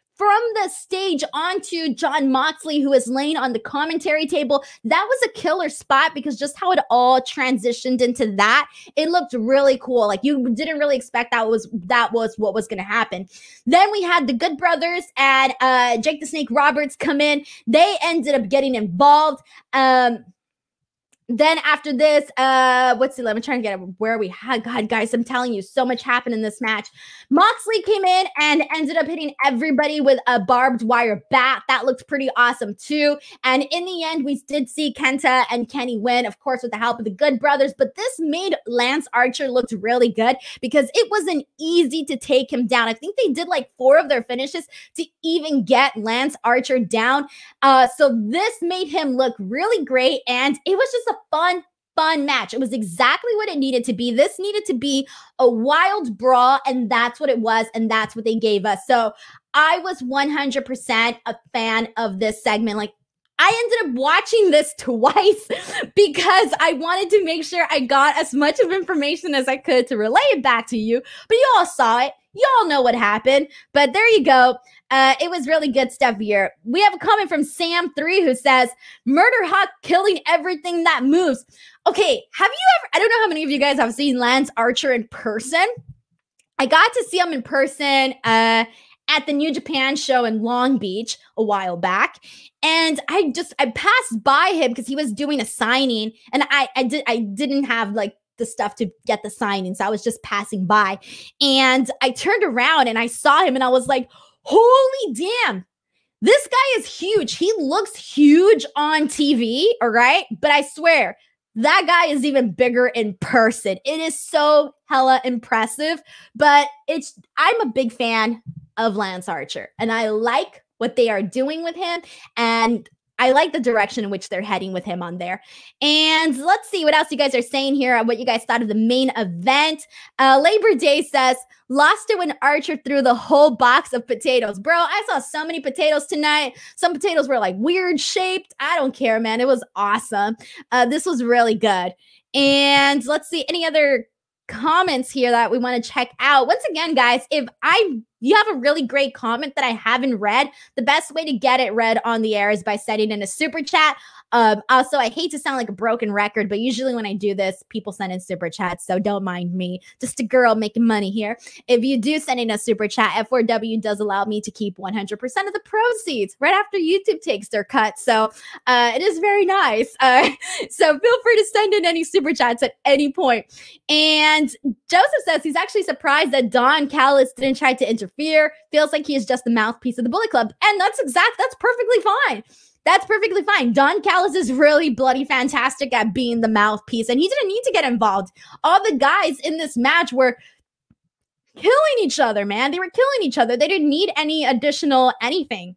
onto Jon Moxley, who is laying on the commentary table. That was a killer spot because just how it all transitioned into that, it looked really cool. Like you didn't really expect that was what was going to happen. Then we had the Good Brothers and Jake the Snake Roberts come in. They ended up getting involved. Then after this, let me try and get where we had. God, guys, I'm telling you, so much happened in this match. Moxley came in and ended up hitting everybody with a barbed wire bat. That looked pretty awesome too. And in the end, we did see KENTA and Kenny win, of course, with the help of the Good Brothers. But this made Lance Archer look really good because it wasn't easy to take him down. I think they did like 4 of their finishes to even get Lance Archer down. So this made him look really great. And it was just a fun match. It was exactly what it needed to be. This needed to be a wild brawl, and that's what it was, and that's what they gave us. So I was 100% a fan of this segment. Like, I ended up watching this twice because I wanted to make sure I got as much of information as I could to relay it back to you. But you all saw it. You all know what happened. But there you go. It was really good stuff here. We have a comment from Sam3 who says, Murder Hawk killing everything that moves. Okay, have you ever, I don't know how many of you guys have seen Lance Archer in person. I got to see him in person at the New Japan show in Long Beach a while back. And I passed by him because he was doing a signing. And I didn't have like the stuff to get the signing. So I was just passing by. And I turned around and I saw him and I was like, holy damn, this guy is huge. He looks huge on TV, all right? But I swear, that guy is even bigger in person. It is so hella impressive. But I'm a big fan of Lance Archer. And I like what they are doing with him. And I like the direction in which they're heading with him on there. And let's see what else you guys are saying here, what you guys thought of the main event. Labor Day says, lost it when Archer threw the whole box of potatoes. Bro, I saw so many potatoes tonight. Some potatoes were like weird shaped. I don't care, man. It was awesome. This was really good. And let's see any other comments here that we want to check out. Once again, guys, if you have a really great comment that I haven't read, the best way to get it read on the air is by sending in a super chat. Also, I hate to sound like a broken record, but usually when I do this, people send in super chats, so don't mind me. Just a girl making money here. If you do send in a super chat, F4W does allow me to keep 100% of the proceeds right after YouTube takes their cut. So it is very nice. So feel free to send in any super chats at any point. And Joseph says he's actually surprised that Don Callis didn't try to interfere. Feels like he is just the mouthpiece of the Bullet Club. And that's perfectly fine. That's perfectly fine. Don Callis is really bloody fantastic at being the mouthpiece, and he didn't need to get involved. All the guys in this match were killing each other, man. They were killing each other. They didn't need any additional anything.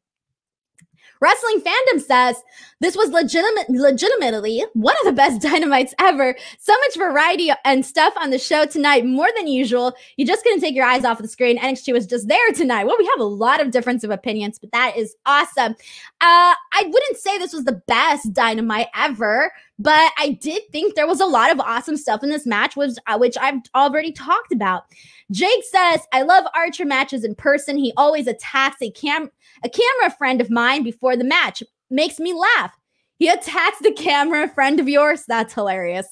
Wrestling Fandom says this was legitimately one of the best Dynamites ever. So much variety and stuff on the show tonight, more than usual. You just couldn't take your eyes off the screen. NXT was just there tonight. Well, we have a lot of difference of opinions, but that is awesome. I wouldn't say this was the best Dynamite ever, but I did think there was a lot of awesome stuff in this match, which I've already talked about. Jake says, I love Archer matches in person. He always attacks a camera friend of mine before the match. Makes me laugh. He attacks the camera friend of yours. That's hilarious.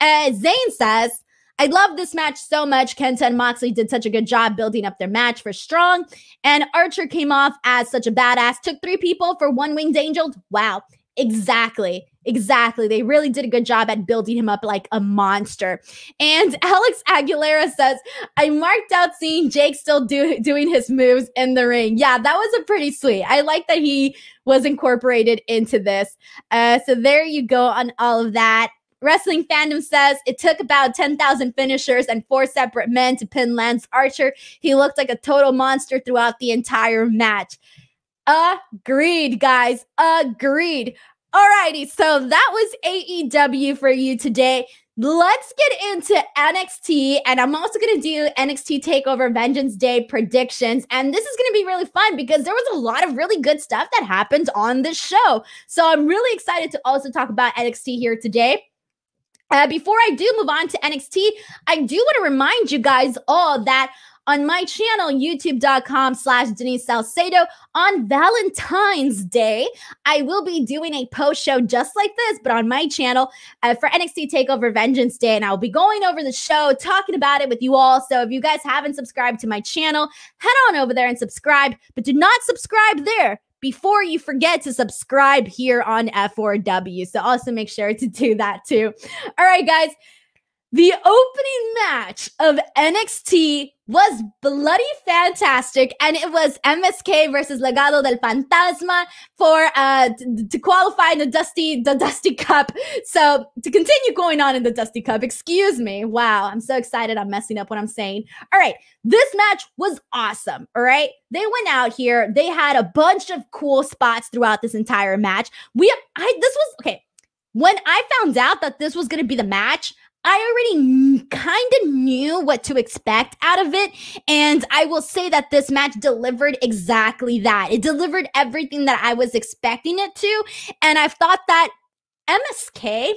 Zane says, I love this match so much. Kenta and Moxley did such a good job building up their match for Strong. And Archer came off as such a badass. Took 3 people for one winged angel. Wow. Exactly. They really did a good job at building him up like a monster. And Alex Aguilera says, I marked out seeing Jake still doing his moves in the ring. Yeah, that was a pretty sweet. I like that he was incorporated into this. So there you go on all of that. Wrestling Fandom says it took about 10,000 finishers and 4 separate men to pin Lance Archer. He looked like a total monster throughout the entire match. Agreed, guys. Agreed. Alrighty, so that was AEW for you today. Let's get into NXT, and I'm also going to do NXT TakeOver Vengeance Day predictions, and this is going to be really fun because there was a lot of really good stuff that happened on this show. So I'm really excited to also talk about NXT here today. Before I do move on to NXT, I do want to remind you guys all that on my channel, youtube.com/Denise Salcedo, on Valentine's Day, I will be doing a post show just like this, but on my channel for NXT TakeOver Vengeance Day. And I'll be going over the show, talking about it with you all. So if you guys haven't subscribed to my channel, head on over there and subscribe, but do not subscribe there before you forget to subscribe here on F4W. So also make sure to do that too. All right, guys. The opening match of NXT was bloody fantastic, and it was MSK versus Legado del Fantasma for to qualify in the Dusty Cup. So to continue going on in the Dusty Cup, excuse me. Wow, I'm so excited. I'm messing up what I'm saying. All right, this match was awesome. All right, they went out here. They had a bunch of cool spots throughout this entire match. This was okay. When I found out that this was going to be the match, I already kind of knew what to expect out of it, and I will say that this match delivered exactly that. It delivered everything that I was expecting it to, and I've thought that MSK,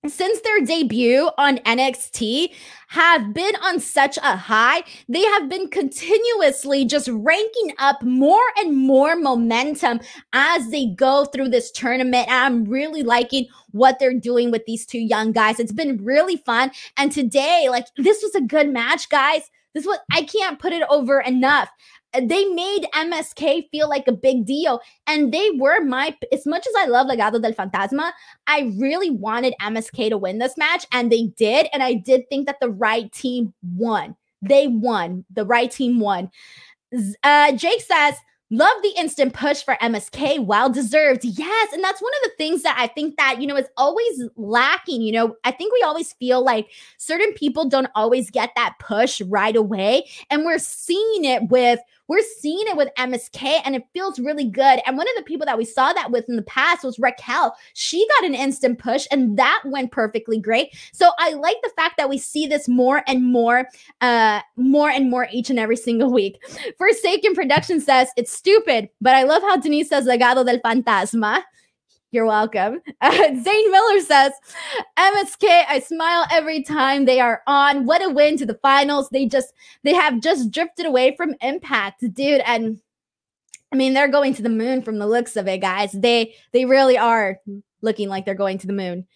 since their debut on NXT, have been on such a high. They have been continuously just ranking up more and more momentum as they go through this tournament. I'm really liking what they're doing with these 2 young guys. It's been really fun. And today, like, this was a good match, guys. I can't put it over enough. They made MSK feel like a big deal, and they were as much as I love Legado del Fantasma, I really wanted MSK to win this match, and they did, and I did think that the right team won. They won. The right team won. Jake says, love the instant push for MSK, well deserved. Yes, and that's one of the things that I think that, is always lacking. I think we always feel like certain people don't always get that push right away, and we're seeing it with MSK, and it feels really good. And one of the people that we saw that with in the past was Raquel. She got an instant push, and that went perfectly great. So I like the fact that we see this more and more each and every single week. Forsaken Production says, it's stupid, but I love how Denise says Legado del Fantasma. You're welcome. Zane Miller says, MSK, I smile every time they are on. What a win to the finals. They have just drifted away from Impact, dude. And I mean, they're going to the moon from the looks of it, guys. They really are looking like they're going to the moon.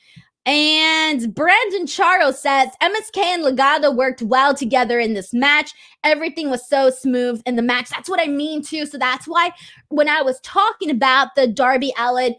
And Brandon Charo says, MSK and Legado worked well together in this match. Everything was so smooth in the match. That's what I mean, too. So that's why when I was talking about the Darby Allin,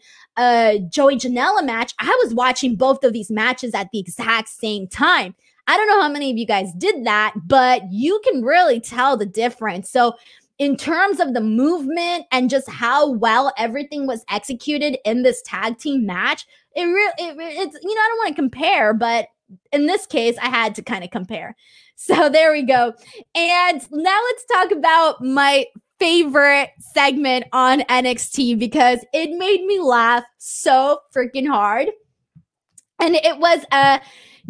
Joey Janela match, I was watching both of these matches at the exact same time. I don't know how many of you guys did that, but you can really tell the difference. So in terms of the movement and just how well everything was executed in this tag team match, it's, I don't want to compare, but in this case, I had to kind of compare. So there we go. And now let's talk about my favorite segment on NXT because it made me laugh so freaking hard. And it was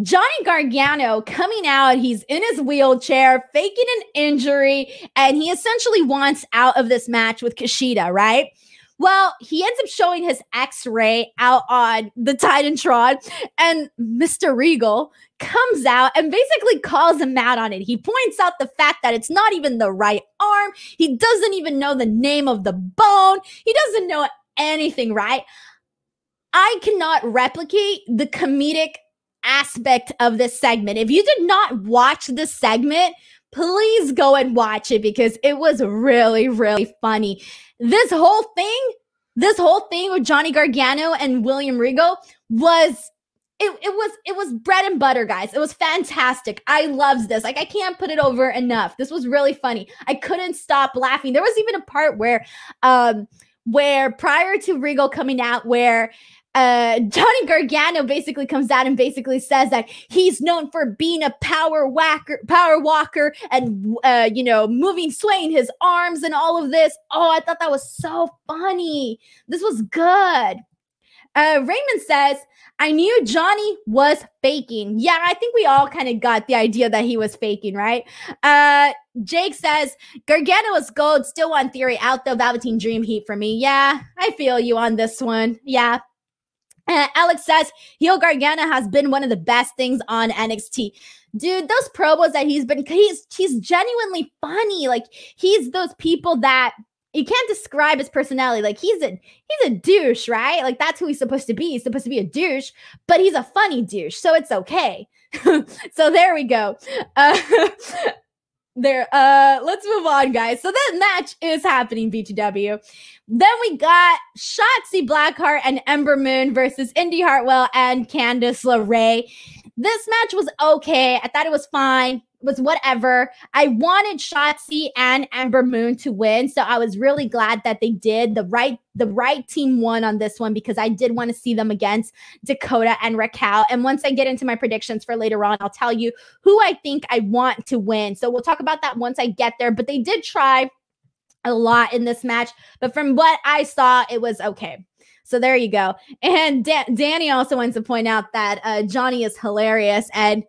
Johnny Gargano coming out. He's in his wheelchair, faking an injury, and he essentially wants out of this match with Kashida, right? Well, he ends up showing his x-ray out on the Titantron, and Mr. Regal comes out and basically calls him out on it. He points out the fact that it's not even the right arm. He doesn't even know the name of the bone. He doesn't know anything, right? I cannot replicate the comedic aspect of this segment. If you did not watch this segment, please go and watch it because it was really, really funny. This whole thing with Johnny Gargano and William Regal was it was bread and butter, guys. It was fantastic. I loved this. Like, I can't put it over enough. This was really funny. I couldn't stop laughing. There was even a part where prior to Regal coming out, where Johnny Gargano basically comes out and basically says that he's known for being a power walker and moving, swaying his arms and all of this. Oh, I thought that was so funny. This was good. Raymond says, I knew Johnny was faking. Yeah, I think we all kind of got the idea that he was faking, right? Jake says, Gargano is gold, still on Theory out though. Valentine dream heat for me. Yeah, I feel you on this one. Yeah. Alex says, heel Gargano has been one of the best things on NXT. Dude, those promos that he's genuinely funny. Like, he's those people that you can't describe his personality. Like, he's a douche, right? Like, that's who he's supposed to be. He's supposed to be a douche, but he's a funny douche, so it's okay. So there we go. Let's move on, guys. So that match is happening, BTW. Then we got Shotsy Blackheart and Ember Moon versus Indy Hartwell and Candace LeRae. This match was okay. I thought it was fine. It was whatever. I wanted Shotsy and Ember Moon to win, so I was really glad that they did. The right team won on this one because I did want to see them against Dakota and Raquel. And once I get into my predictions for later on, I'll tell you who I think I want to win. So we'll talk about that once I get there. But they did try a lot in this match, but from what I saw, it was okay. So there you go. And Danny also wants to point out that Johnny is hilarious, and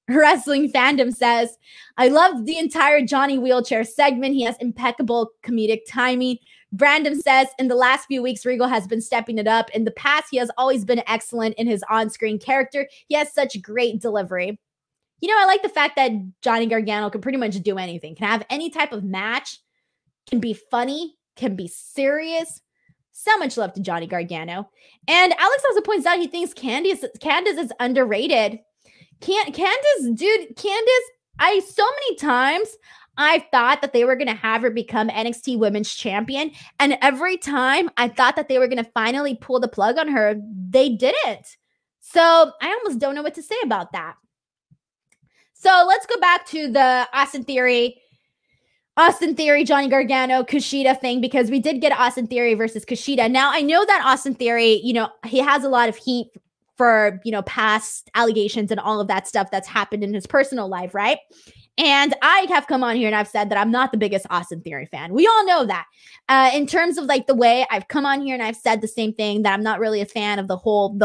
Wrestling Fandom says, I loved the entire Johnny wheelchair segment. He has impeccable comedic timing. Brandon says, in the last few weeks, Regal has been stepping it up. In the past, he has always been excellent in his on-screen character. He has such great delivery. You know, I like the fact that Johnny Gargano can pretty much do anything. Can have any type of match. Can be funny. Can be serious. So much love to Johnny Gargano. And Alex also points out he thinks Candace is underrated. Candace, so many times I thought that they were going to have her become NXT Women's Champion. And every time I thought that they were going to finally pull the plug on her, they didn't. So I almost don't know what to say about that. So let's go back to the Austin Theory, Johnny Gargano, Kashida thing, because we did get Austin Theory versus Kashida. Now, I know that Austin Theory, he has a lot of heat for, past allegations and all of that stuff that's happened in his personal life, right? And I have come on here and I've said that I'm not the biggest Austin Theory fan. We all know that. In terms of like the way I've come on here and I've said the same thing, that I'm not really a fan of the whole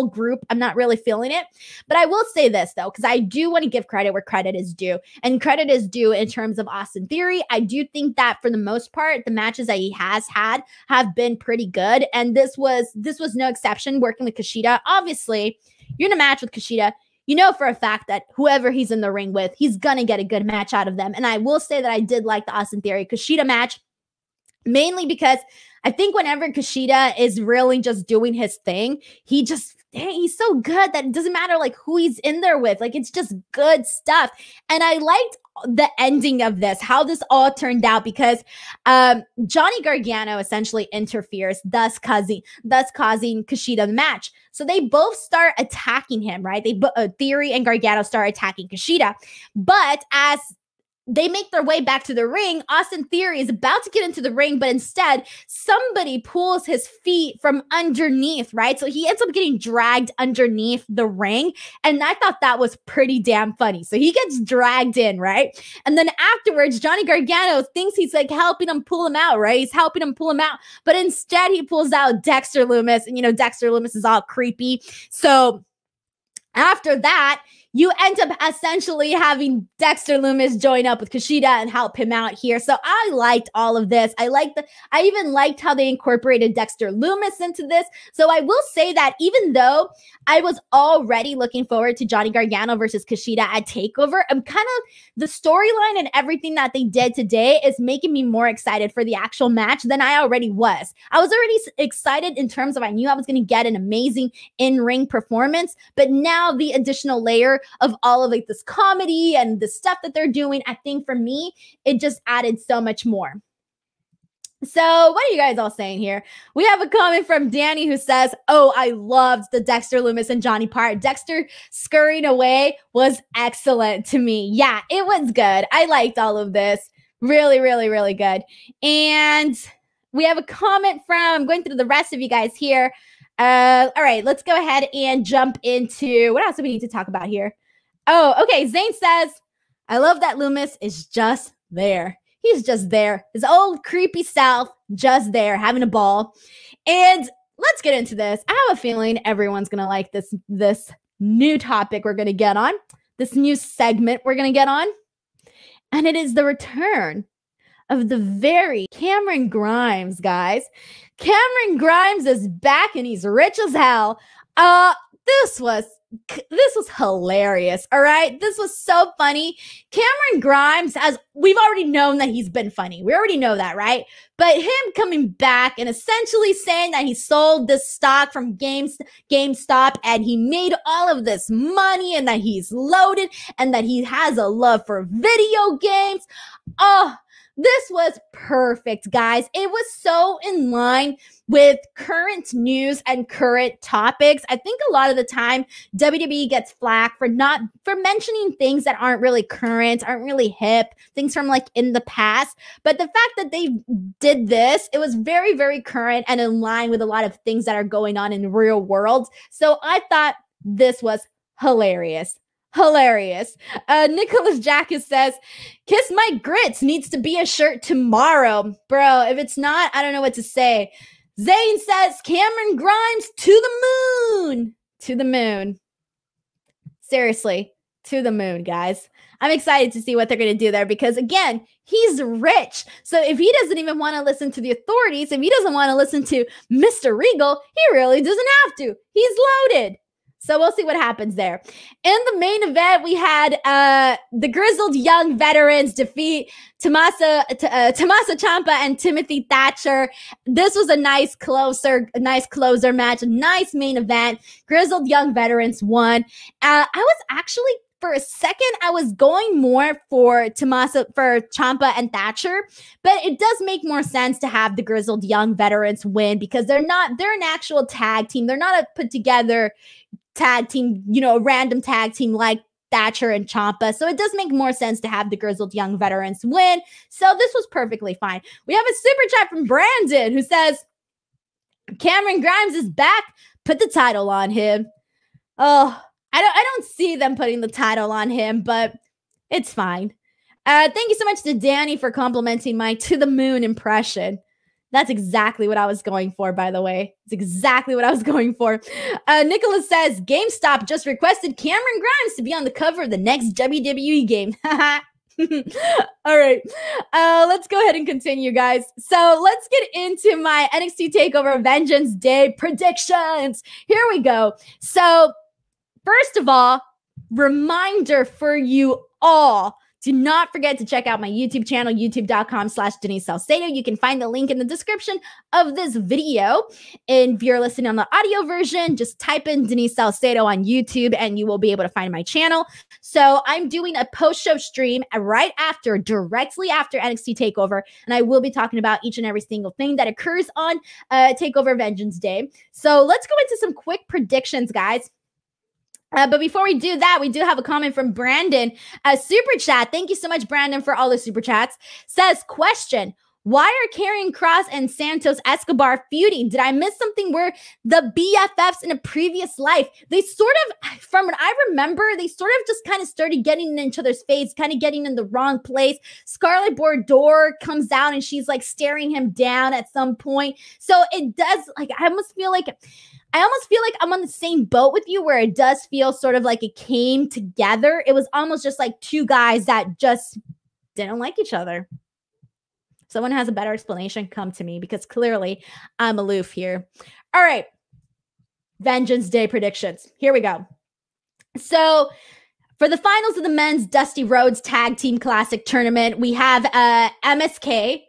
group. I'm not really feeling it. But I will say this though, because I do want to give credit where credit is due. And credit is due in terms of Austin Theory. I do think that for the most part, the matches that he has had have been pretty good. And this was no exception, working with Kashida. Obviously, you're in a match with Kashida. You know for a fact that whoever he's in the ring with, he's going to get a good match out of them. And I will say that I did like the Austin Theory Kashida match, mainly because I think whenever Kashida is really just doing his thing, he's so good that it doesn't matter like who he's in there with. Like, it's just good stuff. And I liked the ending of this, how this all turned out, because Johnny Gargano essentially interferes, thus causing Kashida the match. So they both start attacking him, right? Theory and Gargano start attacking Kashida. But as they make their way back to the ring, Austin Theory is about to get into the ring, but instead somebody pulls his feet from underneath, right? So he ends up getting dragged underneath the ring. And I thought that was pretty damn funny. So he gets dragged in, right? And then afterwards, Johnny Gargano thinks he's like helping him pull him out, right? He's helping him pull him out. But instead he pulls out Dexter Lumis, and Dexter Lumis is all creepy. So after that, you end up essentially having Dexter Lumis join up with Kashida and help him out here. So I liked all of this. I even liked how they incorporated Dexter Lumis into this. So I will say that even though I was already looking forward to Johnny Gargano versus Kashida at TakeOver, I'm kind of, the storyline and everything that they did today is making me more excited for the actual match than I already was. I was already excited in terms of I knew I was going to get an amazing in-ring performance, but now the additional layer of all of like this comedy and the stuff that they're doing, I think for me, it just added so much more. So what are you guys all saying here? We have a comment from Danny who says, oh, I loved the Dexter Lumis and Johnny part. Dexter scurrying away was excellent to me. Yeah, it was good. I liked all of this. Really, really, really good. And we have a comment from, I'm going through the rest of you guys here. All right, let's go ahead and jump into, what else do we need to talk about here? Oh, okay. Zane says, I love that Lumis is just there. He's just there. His old creepy self, just there, having a ball. And let's get into this. I have a feeling everyone's going to like this new topic we're going to get on, this new segment we're going to get on. And it is the return of the very Cameron Grimes, guys. Cameron Grimes is back and he's rich as hell. This was hilarious, all right? This was so funny. Cameron Grimes, as we've already known that he's been funny. We already know that, right? But him coming back and essentially saying that he sold this stock from GameStop and he made all of this money and that he's loaded and that he has a love for video games. Oh, this was perfect, guys. It was so in line with current news and current topics. I think a lot of the time WWE gets flack for mentioning things that aren't really current, aren't really hip, things from like in the past. But the fact that they did this, it was very, very current and in line with a lot of things that are going on in the real world. So I thought this was hilarious. Hilarious. Nicholas Jackus says, Kiss My Grits needs to be a shirt tomorrow. Bro, if it's not, I don't know what to say. Zane says, Cameron Grimes to the moon. To the moon. Seriously, to the moon, guys. I'm excited to see what they're going to do there because, again, he's rich. So if he doesn't even want to listen to the authorities, if he doesn't want to listen to Mr. Regal, he really doesn't have to. He's loaded. So we'll see what happens there. In the main event, we had the Grizzled Young Veterans defeat Tommaso Ciampa and Timothy Thatcher. This was a nice closer match, a nice main event. Grizzled Young Veterans won. I was actually, for a second, I was going more for Ciampa and Thatcher, but it does make more sense to have the Grizzled Young Veterans win because they're an actual tag team. They're not a put together tag team, a random tag team like Thatcher and Ciampa. So it does make more sense to have the Grizzled Young Veterans win. So this was perfectly fine. We have a super chat from Brandon who says, Cameron Grimes is back. Put the title on him. Oh, I don't see them putting the title on him, but it's fine. Thank you so much to Danny for complimenting my to the moon impression. That's exactly what I was going for, by the way. It's exactly what I was going for. Nicholas says, GameStop just requested Cameron Grimes to be on the cover of the next WWE game. All right. Let's go ahead and continue, guys. So let's get into my NXT TakeOver Vengeance Day predictions. Here we go. So first of all, reminder for you all, do not forget to check out my YouTube channel, youtube.com/Denise Salcedo. You can find the link in the description of this video. And if you're listening on the audio version, just type in Denise Salcedo on YouTube and you will be able to find my channel. So I'm doing a post-show stream directly after NXT TakeOver. And I will be talking about each and every single thing that occurs on TakeOver Vengeance Day. So let's go into some quick predictions, guys. But before we do that, we do have a comment from Brandon. Super chat. Thank you so much, Brandon, for all the super chats. Says, question, why are Karrion Kross and Santos Escobar feuding? Did I miss something where the BFFs in a previous life, they sort of, from what I remember, they sort of just kind of started getting in each other's face, kind of getting in the wrong place. Scarlett Bordeaux comes out and she's like staring him down at some point. So it does, like, I almost feel like, I almost feel like I'm on the same boat with you, where it does feel sort of like it came together. It was almost just like two guys that just didn't like each other. Someone has a better explanation, come to me, because clearly I'm aloof here. All right. Vengeance Day predictions. Here we go. So for the finals of the men's Dusty Rhodes Tag Team Classic Tournament, we have MSK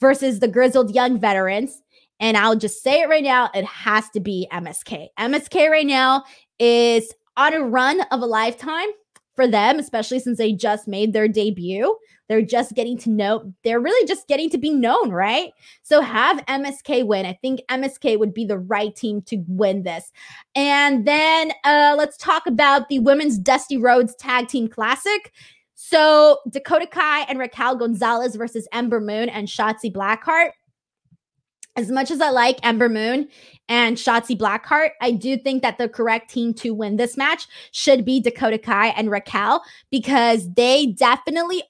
versus the Grizzled Young Veterans. And I'll just say it right now, it has to be MSK. MSK right now is on a run of a lifetime for them, especially since they just made their debut. They're just getting to know, they're really just getting to be known, right? So have MSK win. I think MSK would be the right team to win this. And then let's talk about the Women's Dusty Rhodes Tag Team Classic. So Dakota Kai and Raquel Gonzalez versus Ember Moon and Shotsy Blackheart. As much as I like Ember Moon and Shotsy Blackheart, I do think that the correct team to win this match should be Dakota Kai and Raquel, because they definitely,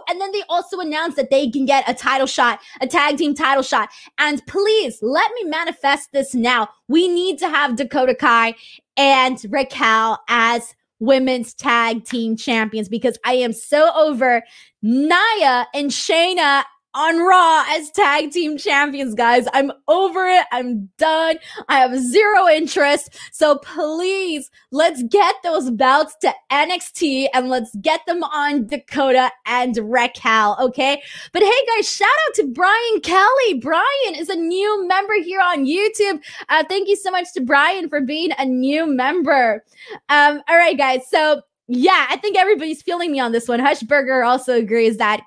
and then they also announced that they can get a title shot, a tag team title shot. And please let me manifest this now. We need to have Dakota Kai and Raquel as women's tag team champions, because I am so over Nia and Shayna on Raw as tag team champions, guys. I'm over it. I'm done. I have zero interest. So please, let's get those belts to NXT and let's get them on Dakota and Raquel, okay? But hey, guys, shout out to Brian Kelly. Brian is a new member here on YouTube. Thank you so much to Brian for being a new member. All right, guys. So yeah, I think everybody's feeling me on this one. Hushberger also agrees that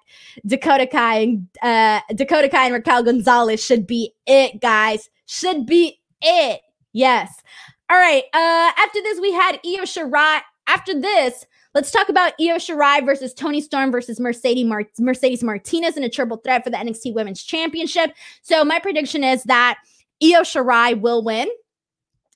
Dakota Kai and Raquel Gonzalez should be it, guys. Should be it. Yes. All right. After this, we had Io Shirai. After this, let's talk about Io Shirai versus Toni Storm versus Mercedes Martinez in a triple threat for the NXT Women's Championship. So my prediction is that Io Shirai will win.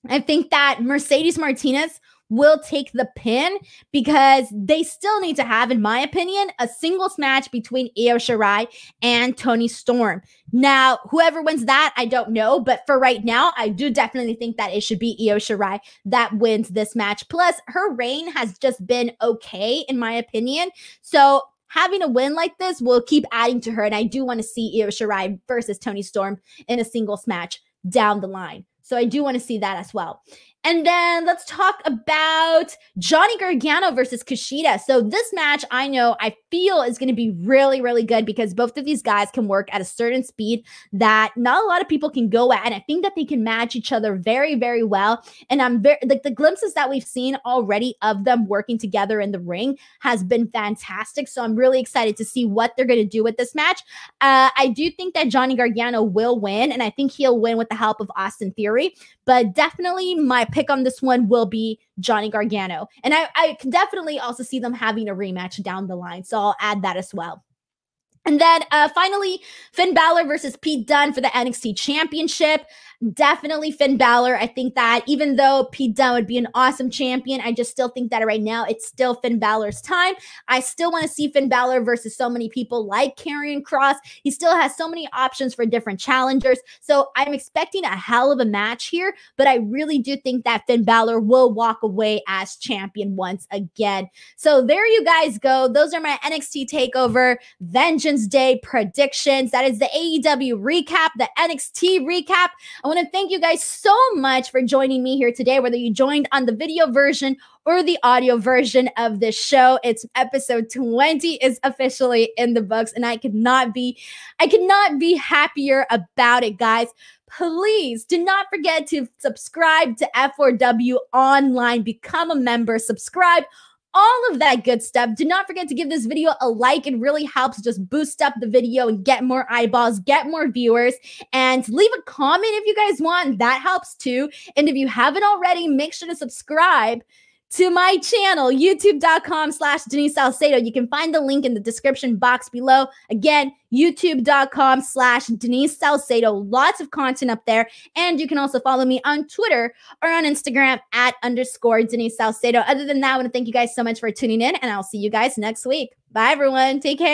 I think that Mercedes Martinez will take the pin, because they still need to have, in my opinion, a singles match between Io Shirai and Toni Storm. Now, whoever wins that, I don't know. But for right now, I do definitely think that it should be Io Shirai that wins this match. Plus, her reign has just been okay, in my opinion. So having a win like this will keep adding to her. And I do want to see Io Shirai versus Toni Storm in a singles match down the line. So I do want to see that as well. And then let's talk about Johnny Gargano versus Kashida. So this match, I feel is going to be really, really good, because both of these guys can work at a certain speed that not a lot of people can go at. And I think that they can match each other very, very well. And I'm very, like, the glimpses that we've seen already of them working together in the ring has been fantastic. So I'm really excited to see what they're going to do with this match. I do think that Johnny Gargano will win, and I think he'll win with the help of Austin Theory. But definitely my pick on this one will be Johnny Gargano. And I can definitely also see them having a rematch down the line. So I'll add that as well. And then finally, Finn Balor versus Pete Dunne for the NXT Championship. Definitely Finn Balor. I think that even though Pete Dunne would be an awesome champion, I just still think that right now it's still Finn Balor's time. I still want to see Finn Balor versus so many people like Karrion Kross. He still has so many options for different challengers. So I'm expecting a hell of a match here, but I really do think that Finn Balor will walk away as champion once again. So there you guys go. Those are my NXT TakeOver Vengeance Day predictions. That is the AEW recap, the NXT recap. I want to thank you guys so much for joining me here today, whether you joined on the video version or the audio version of this show. It's episode 20 is officially in the books, and I could not be happier about it, guys. Please do not forget to subscribe to F4W Online, become a member, subscribe, all of that good stuff. Do not forget to give this video a like. It really helps just boost up the video and get more eyeballs, get more viewers, and leave a comment if you guys want. That helps too. And if you haven't already, make sure to subscribe to my channel, youtube.com/Denise Salcedo. You can find the link in the description box below. Again, youtube.com/Denise Salcedo. Lots of content up there. And you can also follow me on Twitter or on Instagram @_Denise Salcedo. Other than that, I want to thank you guys so much for tuning in, and I'll see you guys next week. Bye, everyone. Take care.